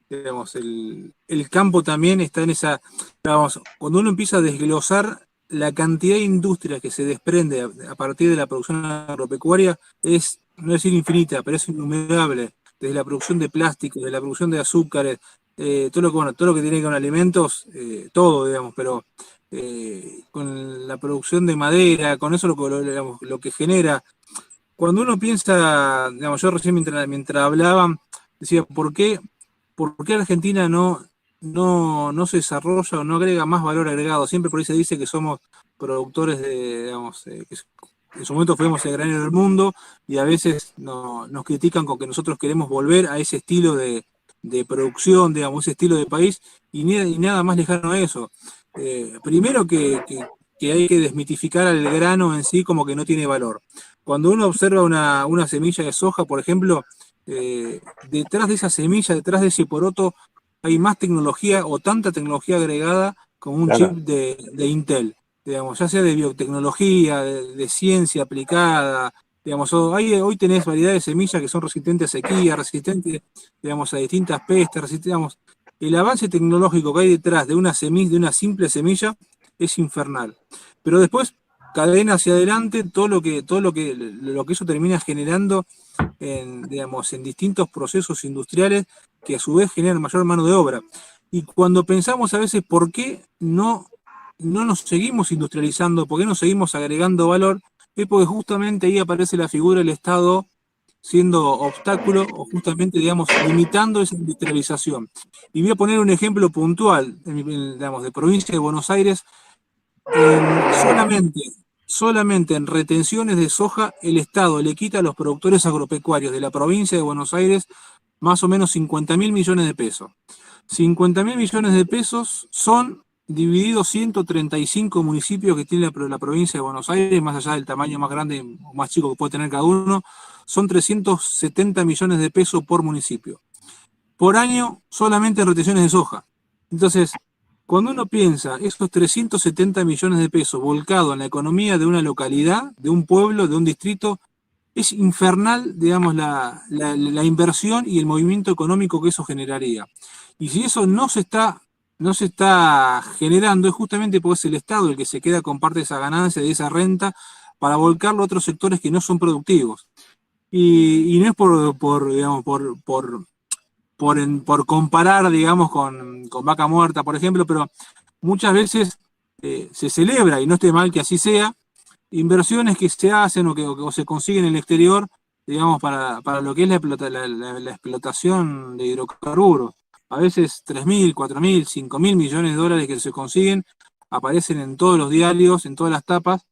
Digamos, el campo también está en esa, digamos, cuando uno empieza a desglosar la cantidad de industria que se desprende a partir de la producción agropecuaria es, no decir infinita, pero es innumerable. Desde la producción de plásticos, de la producción de azúcares, todo lo que tiene que ver con alimentos, todo, digamos, pero con la producción de madera, con eso digamos, lo que genera. Cuando uno piensa, digamos, yo recién mientras hablaban, decía, ¿por qué Argentina no se desarrolla o no agrega más valor agregado? Siempre por ahí se dice que somos productores digamos, que en su momento fuimos el granero del mundo y a veces nos critican con que nosotros queremos volver a ese estilo de producción, digamos, ese estilo de país, y nada más lejano a eso. Primero que hay que desmitificar al grano en sí como que no tiene valor. Cuando uno observa una semilla de soja, por ejemplo, detrás de esa semilla, detrás de ese poroto, hay más tecnología o tanta tecnología agregada como un Claro. chip de Intel, digamos, ya sea de biotecnología, de ciencia aplicada, digamos, hoy tenés variedades de semillas que son resistentes a sequía, resistentes, digamos, a distintas pestes, digamos, el avance tecnológico que hay detrás de una simple semilla es infernal. Pero después cadena hacia adelante todo lo que eso termina generando digamos, en distintos procesos industriales que a su vez generan mayor mano de obra. Y cuando pensamos a veces por qué no nos seguimos industrializando, por qué no seguimos agregando valor, es porque justamente ahí aparece la figura del Estado siendo obstáculo o justamente, digamos, limitando esa industrialización. Y voy a poner un ejemplo puntual, digamos, de provincia de Buenos Aires. Solamente en retenciones de soja, el Estado le quita a los productores agropecuarios de la provincia de Buenos Aires más o menos 50.000 millones de pesos. 50.000 millones de pesos son divididos 135 municipios que tiene la provincia de Buenos Aires, más allá del tamaño más grande o más chico que puede tener cada uno, son 370 millones de pesos por municipio. Por año, solamente en retenciones de soja. Entonces, cuando uno piensa esos 370 millones de pesos volcados en la economía de una localidad, de un pueblo, de un distrito, es infernal, digamos, la inversión y el movimiento económico que eso generaría. Y si eso no se está generando, es justamente porque es el Estado el que se queda con parte de esa ganancia, de esa renta, para volcarlo a otros sectores que no son productivos. Y no es por comparar, digamos, con Vaca Muerta, por ejemplo, pero muchas veces se celebra, y no esté mal que así sea, inversiones que se hacen o se consiguen en el exterior, digamos, para lo que es la explotación de hidrocarburos. A veces 3.000, 4.000, 5.000 millones de dólares que se consiguen aparecen en todos los diarios, en todas las tapas,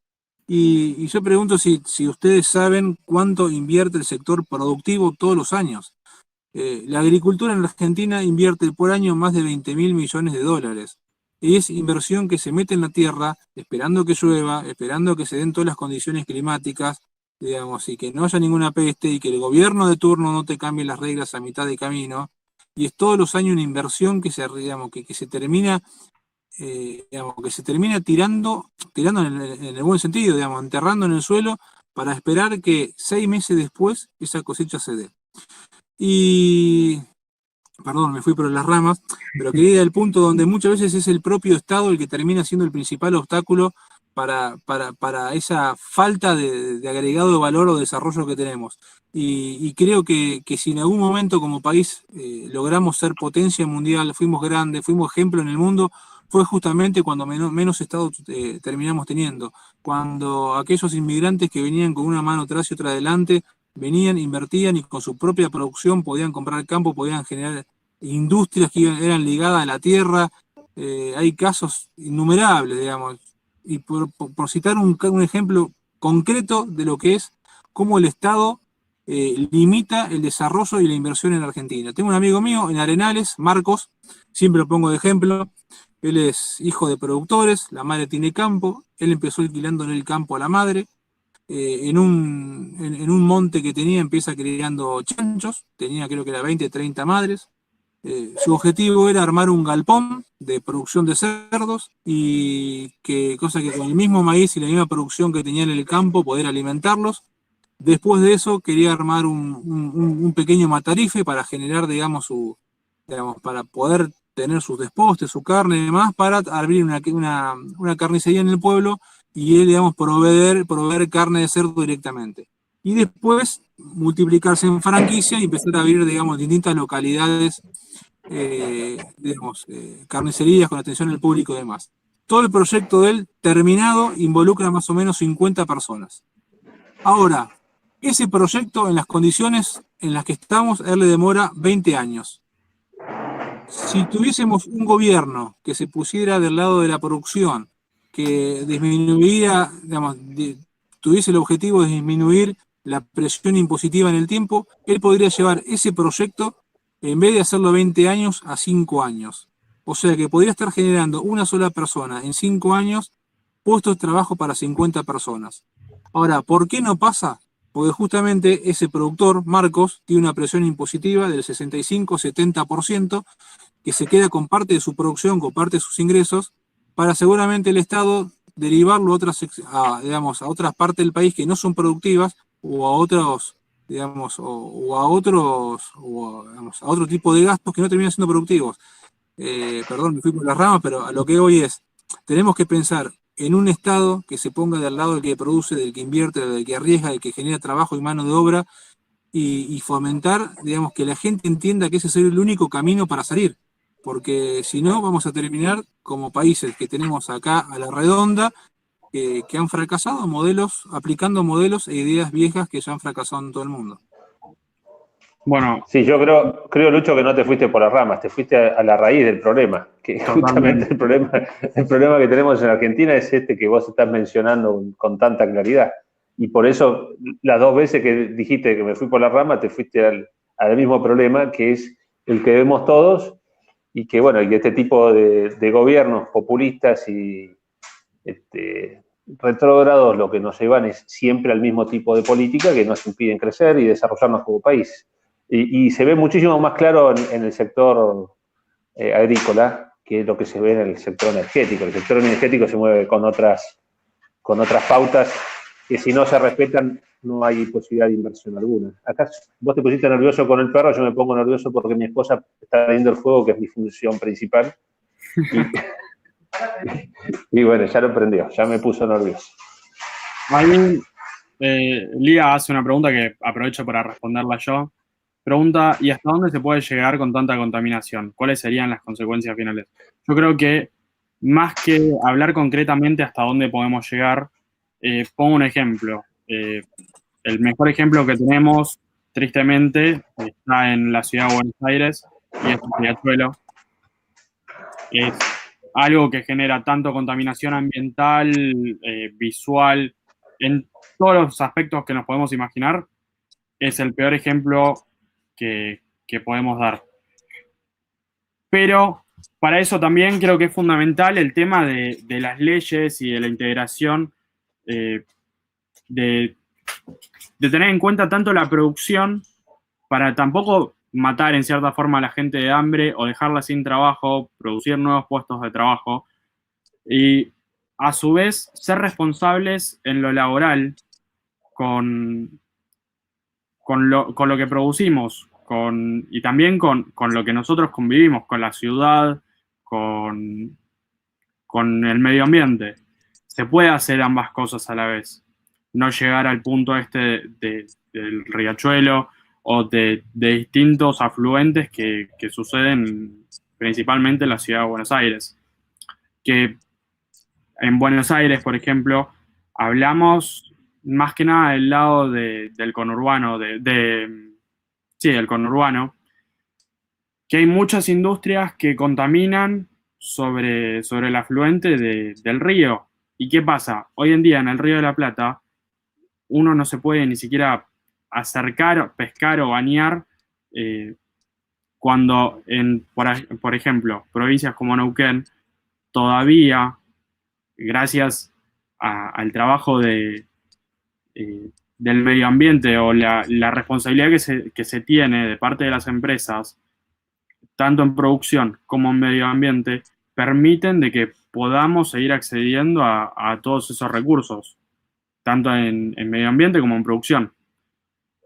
y yo pregunto si ustedes saben cuánto invierte el sector productivo todos los años. La agricultura en la Argentina invierte por año más de 20.000 millones de dólares. Y es inversión que se mete en la tierra, esperando que llueva, esperando que se den todas las condiciones climáticas, digamos, y que no haya ninguna peste, y que el gobierno de turno no te cambie las reglas a mitad de camino. Y es todos los años una inversión digamos, que se termina, digamos, que se termina tirando en el buen sentido, digamos, enterrando en el suelo para esperar que 6 meses después esa cosecha se dé. Y perdón, me fui por las ramas, pero quería ir al punto donde muchas veces es el propio Estado el que termina siendo el principal obstáculo para esa falta de agregado de valor o desarrollo que tenemos. Y creo que si en algún momento como país logramos ser potencia mundial, fuimos grandes, fuimos ejemplo en el mundo, fue justamente cuando menos Estado terminamos teniendo. Cuando aquellos inmigrantes que venían con una mano atrás y otra adelante, venían, invertían y con su propia producción podían comprar campo, podían generar industrias que eran ligadas a la tierra. Hay casos innumerables, digamos. Y por citar un ejemplo concreto de lo que es cómo el Estado limita el desarrollo y la inversión en Argentina. Tengo un amigo mío en Arenales, Marcos, siempre lo pongo de ejemplo. Él es hijo de productores, la madre tiene campo, él empezó alquilando en el campo a la madre. En un monte que tenía empieza criando chanchos, tenía creo que era 20, 30 madres. Su objetivo era armar un galpón de producción de cerdos y cosa que con el mismo maíz y la misma producción que tenía en el campo poder alimentarlos. Después de eso quería armar un pequeño matarife para generar, digamos, para poder tener sus despostes, su carne y demás, para abrir una carnicería en el pueblo y él, digamos, proveer carne de cerdo directamente. Y después multiplicarse en franquicia y empezar a abrir, digamos, distintas localidades, carnicerías con atención al público y demás. Todo el proyecto de él terminado involucra más o menos 50 personas. Ahora, ese proyecto en las condiciones en las que estamos, a él le demora 20 años. Si tuviésemos un gobierno que se pusiera del lado de la producción, que disminuiría, digamos, tuviese el objetivo de disminuir la presión impositiva en el tiempo, él podría llevar ese proyecto, en vez de hacerlo 20 años, a 5 años. O sea que podría estar generando una sola persona en 5 años puestos de trabajo para 50 personas. Ahora, ¿por qué no pasa? Porque justamente ese productor, Marcos, tiene una presión impositiva del 65-70%, que se queda con parte de su producción, con parte de sus ingresos, para seguramente el Estado derivarlo a otras partes del país que no son productivas o a otros, digamos, a otro tipo de gastos que no terminan siendo productivos. Perdón, me fui por las ramas, pero a lo que hoy es, tenemos que pensar en un Estado que se ponga del lado del que produce, del que invierte, del que arriesga, del que genera trabajo y mano de obra, y fomentar, digamos, que la gente entienda que ese es el único camino para salir. Porque si no, vamos a terminar como países que tenemos acá a la redonda, que han fracasado aplicando modelos e ideas viejas que ya han fracasado en todo el mundo. Bueno, Sí, yo creo, Lucho, que no te fuiste por las ramas, te fuiste a la raíz del problema, que justamente el problema que tenemos en Argentina es este que vos estás mencionando con tanta claridad. Y por eso, las 2 veces que dijiste que me fui por las ramas, te fuiste al mismo problema, que es el que vemos todos, y que, bueno, y que este tipo de gobiernos populistas y retrógrados lo que nos llevan es siempre al mismo tipo de política que nos impiden crecer y desarrollarnos como país. Y se ve muchísimo más claro en el sector agrícola que lo que se ve en el sector energético. El sector energético se mueve con otras pautas que si no se respetan no hay posibilidad de inversión alguna. Acá vos te pusiste nervioso con el perro, yo me pongo nervioso porque mi esposa está viendo el fuego, que es mi función principal. Y bueno, ya lo prendió, ya me puso nervioso. Lía hace una pregunta que aprovecho para responderla yo. Pregunta, ¿y hasta dónde se puede llegar con tanta contaminación? ¿Cuáles serían las consecuencias finales? Yo creo que más que hablar concretamente hasta dónde podemos llegar, pongo un ejemplo. El mejor ejemplo que tenemos, tristemente, está en la ciudad de Buenos Aires y es el Riachuelo. Es algo que genera tanto contaminación ambiental, visual, en todos los aspectos que nos podemos imaginar. Es el peor ejemplo que podemos dar. Pero para eso también creo que es fundamental el tema de las leyes y de la integración, de tener en cuenta tanto la producción para tampoco matar en cierta forma a la gente de hambre o dejarla sin trabajo, producir nuevos puestos de trabajo y a su vez ser responsables en lo laboral con lo que producimos, y también con lo que nosotros convivimos, con la ciudad, con el medio ambiente. Se puede hacer ambas cosas a la vez. No llegar al punto del riachuelo o de distintos afluentes que suceden principalmente en la ciudad de Buenos Aires. Que en Buenos Aires, por ejemplo, hablamos más que nada del lado del conurbano, sí, del conurbano, que hay muchas industrias que contaminan sobre el afluente del río. ¿Y qué pasa? Hoy en día en el Río de la Plata, uno no se puede ni siquiera acercar, pescar o bañar cuando por ejemplo, provincias como Neuquén, todavía, gracias al trabajo del medio ambiente o la responsabilidad que se tiene de parte de las empresas, tanto en producción como en medio ambiente, permiten de que podamos seguir accediendo a todos esos recursos, tanto en medio ambiente como en producción.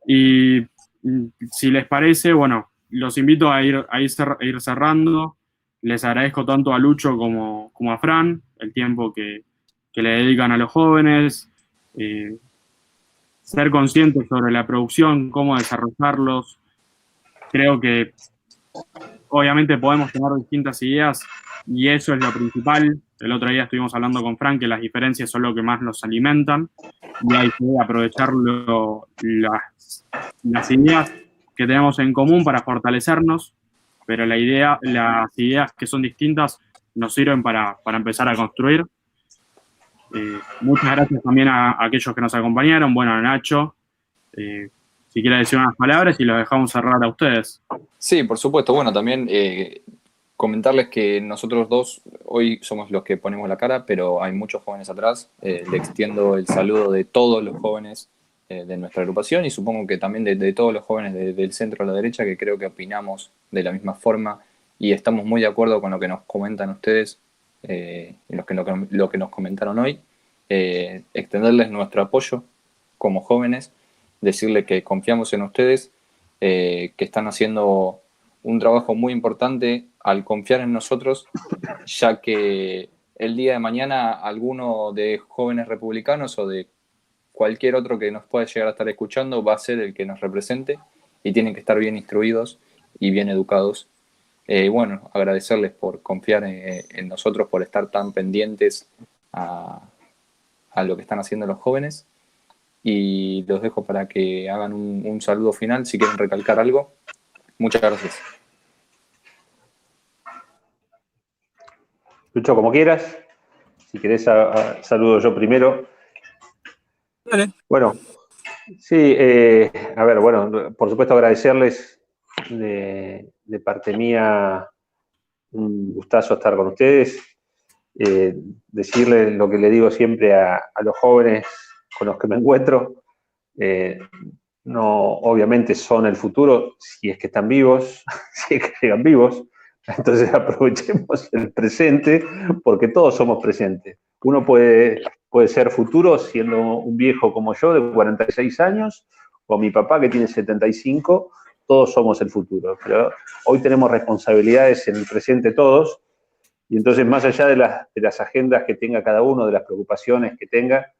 Y si les parece, bueno, los invito a ir cerrando. Les agradezco tanto a Lucho como a Fran el tiempo que le dedican a los jóvenes, ser conscientes sobre la producción, cómo desarrollarlos. Creo que obviamente podemos tener distintas ideas y eso es lo principal. El otro día estuvimos hablando con Fran que las diferencias son lo que más nos alimentan y hay que aprovechar las ideas que tenemos en común para fortalecernos, pero las ideas que son distintas nos sirven para empezar a construir. Muchas gracias también a aquellos que nos acompañaron. Bueno, a Nacho, si quiere decir unas palabras y los dejamos cerrar a ustedes. Sí, por supuesto. Bueno, también comentarles que nosotros dos hoy somos los que ponemos la cara, pero hay muchos jóvenes atrás. Le extiendo el saludo de todos los jóvenes de nuestra agrupación y supongo que también de todos los jóvenes del centro a la derecha, que creo que opinamos de la misma forma y estamos muy de acuerdo con lo que nos comentan ustedes y lo que nos comentaron hoy. Extenderles nuestro apoyo como jóvenes, decirles que confiamos en ustedes, que están haciendo un trabajo muy importante al confiar en nosotros, ya que el día de mañana alguno de jóvenes republicanos o de cualquier otro que nos pueda llegar a estar escuchando va a ser el que nos represente y tienen que estar bien instruidos y bien educados. Bueno, agradecerles por confiar en nosotros, por estar tan pendientes a lo que están haciendo los jóvenes y los dejo para que hagan un saludo final si quieren recalcar algo. Muchas gracias. Lucho, como quieras. Si querés, saludo yo primero. Vale. Bueno, sí, a ver, bueno, por supuesto agradecerles de parte mía, un gustazo estar con ustedes, decirles lo que le digo siempre a los jóvenes con los que me encuentro, no, obviamente son el futuro, si es que están vivos, si es que llegan vivos, entonces aprovechemos el presente, porque todos somos presentes. Uno puede ser futuro siendo un viejo como yo, de 46 años, o mi papá que tiene 75, todos somos el futuro. Pero hoy tenemos responsabilidades en el presente todos, y entonces más allá de las agendas que tenga cada uno, de las preocupaciones que tenga,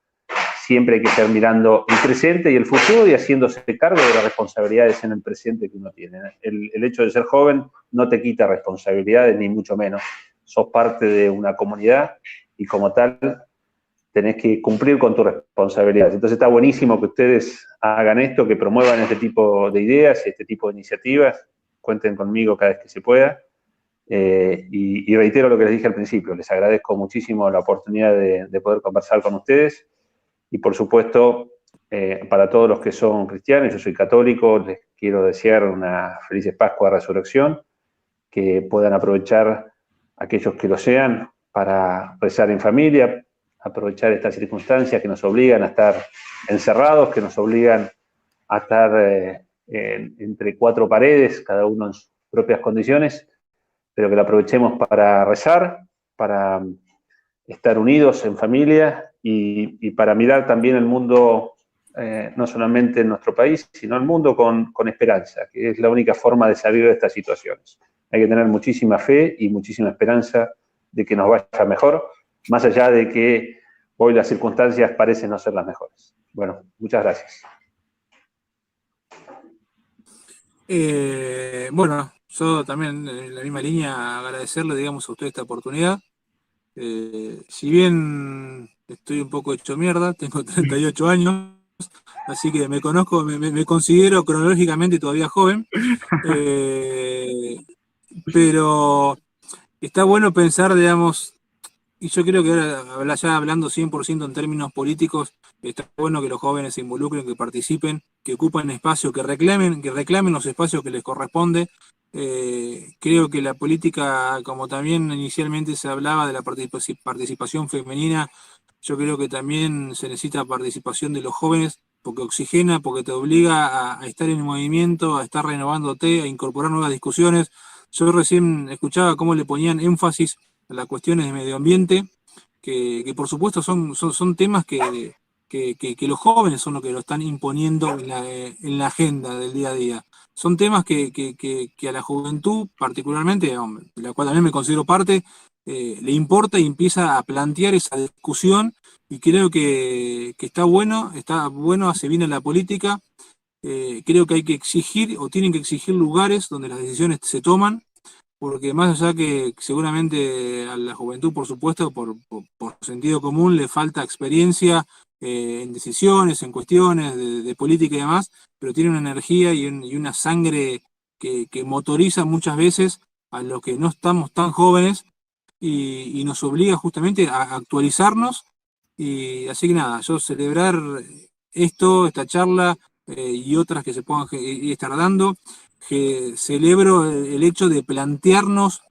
siempre hay que estar mirando el presente y el futuro y haciéndose cargo de las responsabilidades en el presente que uno tiene. El hecho de ser joven no te quita responsabilidades, ni mucho menos. Sos parte de una comunidad y como tal tenés que cumplir con tus responsabilidades. Entonces está buenísimo que ustedes hagan esto, que promuevan este tipo de ideas, este tipo de iniciativas. Cuenten conmigo cada vez que se pueda. Y reitero lo que les dije al principio. Les agradezco muchísimo la oportunidad de poder conversar con ustedes. Y por supuesto, para todos los que son cristianos, yo soy católico, les quiero desear una feliz Pascua de Resurrección, que puedan aprovechar aquellos que lo sean para rezar en familia, aprovechar estas circunstancias que nos obligan a estar encerrados, que nos obligan a estar entre cuatro paredes, cada uno en sus propias condiciones, pero que lo aprovechemos para rezar, para estar unidos en familia y para mirar también el mundo no solamente en nuestro país, sino en el mundo con esperanza, que es la única forma de salir de estas situaciones. Hay que tener muchísima fe y muchísima esperanza de que nos vaya mejor, más allá de que hoy las circunstancias parecen no ser las mejores. Bueno, muchas gracias. Bueno, yo también en la misma línea agradecerle, digamos, a usted esta oportunidad. Si bien estoy un poco hecho mierda, tengo 38 años, así que me conozco, me considero cronológicamente todavía joven, pero está bueno pensar, digamos, y yo creo que ahora, ya hablando 100% en términos políticos, está bueno que los jóvenes se involucren, que participen, que ocupen espacio, que reclamen los espacios que les corresponde. Creo que la política, como también inicialmente se hablaba de la participación femenina, yo creo que también se necesita participación de los jóvenes, porque oxigena, porque te obliga a estar en movimiento, a estar renovándote, a incorporar nuevas discusiones. Yo recién escuchaba cómo le ponían énfasis a las cuestiones de medio ambiente, que por supuesto son temas que los jóvenes son los que lo están imponiendo en la agenda del día a día. Son temas que a la juventud, particularmente, de la cual también me considero parte, le importa y empieza a plantear esa discusión, y creo que está bueno, hace bien en la política. Creo que hay que exigir, o tienen que exigir, lugares donde las decisiones se toman, porque más allá que seguramente a la juventud, por supuesto, por sentido común, le falta experiencia en decisiones, en cuestiones de política y demás, pero tiene una energía y una sangre que motoriza muchas veces a los que no estamos tan jóvenes, y nos obliga justamente a actualizarnos. Y así que nada, yo celebrar esta charla, y otras que se puedan estar dando, que celebro el hecho de plantearnos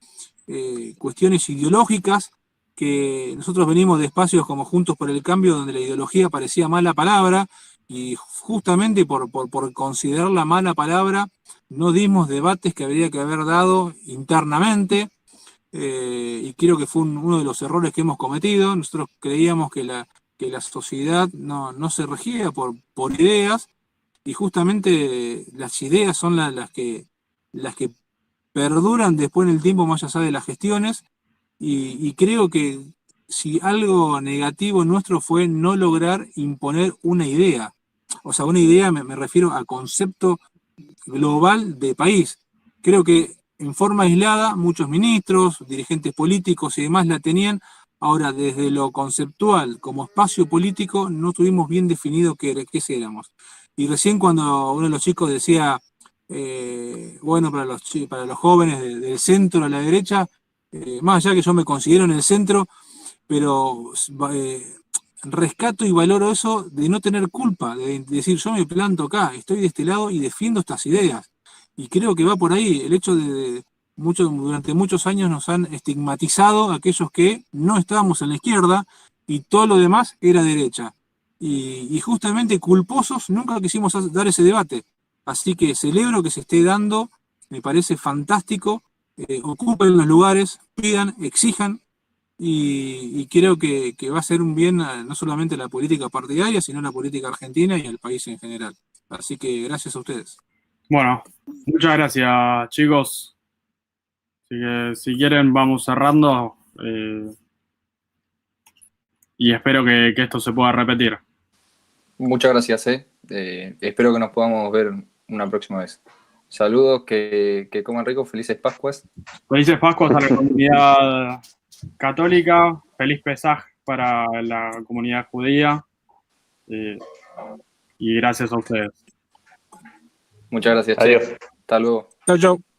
cuestiones ideológicas, que nosotros venimos de espacios como Juntos por el Cambio, donde la ideología parecía mala palabra, y justamente por considerarla mala palabra, no dimos debates que habría que haber dado internamente. Y creo que fue uno de los errores que hemos cometido. Nosotros creíamos que la sociedad no se regía por ideas, y justamente las ideas son las que perduran después en el tiempo, más allá de las gestiones. Y creo que si algo negativo nuestro fue no lograr imponer una idea, o sea, una idea, me refiero a concepto global de país. Creo que en forma aislada muchos ministros, dirigentes políticos y demás la tenían. Ahora, desde lo conceptual, como espacio político, no tuvimos bien definido qué éramos. Y recién cuando uno de los chicos decía, bueno, para los jóvenes del centro a la derecha, más allá que yo me considero en el centro, pero rescato y valoro eso de no tener culpa, de decir, yo me planto acá, estoy de este lado y defiendo estas ideas. Y creo que va por ahí el hecho durante muchos años nos han estigmatizado a aquellos que no estábamos en la izquierda, y todo lo demás era derecha. Y justamente culposos nunca quisimos dar ese debate. Así que celebro que se esté dando, me parece fantástico. Ocupen los lugares, pidan, exijan, y creo que va a ser un bien no solamente a la política partidaria, sino a la política argentina y al país en general. Así que gracias a ustedes. Bueno, muchas gracias, chicos. Así que si quieren vamos cerrando, y espero que esto se pueda repetir. Muchas gracias, espero que nos podamos ver una próxima vez. Saludos, que coman rico, felices Pascuas. Felices Pascuas a la comunidad católica, feliz Pesaj para la comunidad judía, y gracias a ustedes. Muchas gracias, Adiós. Hasta luego. Chau, chau.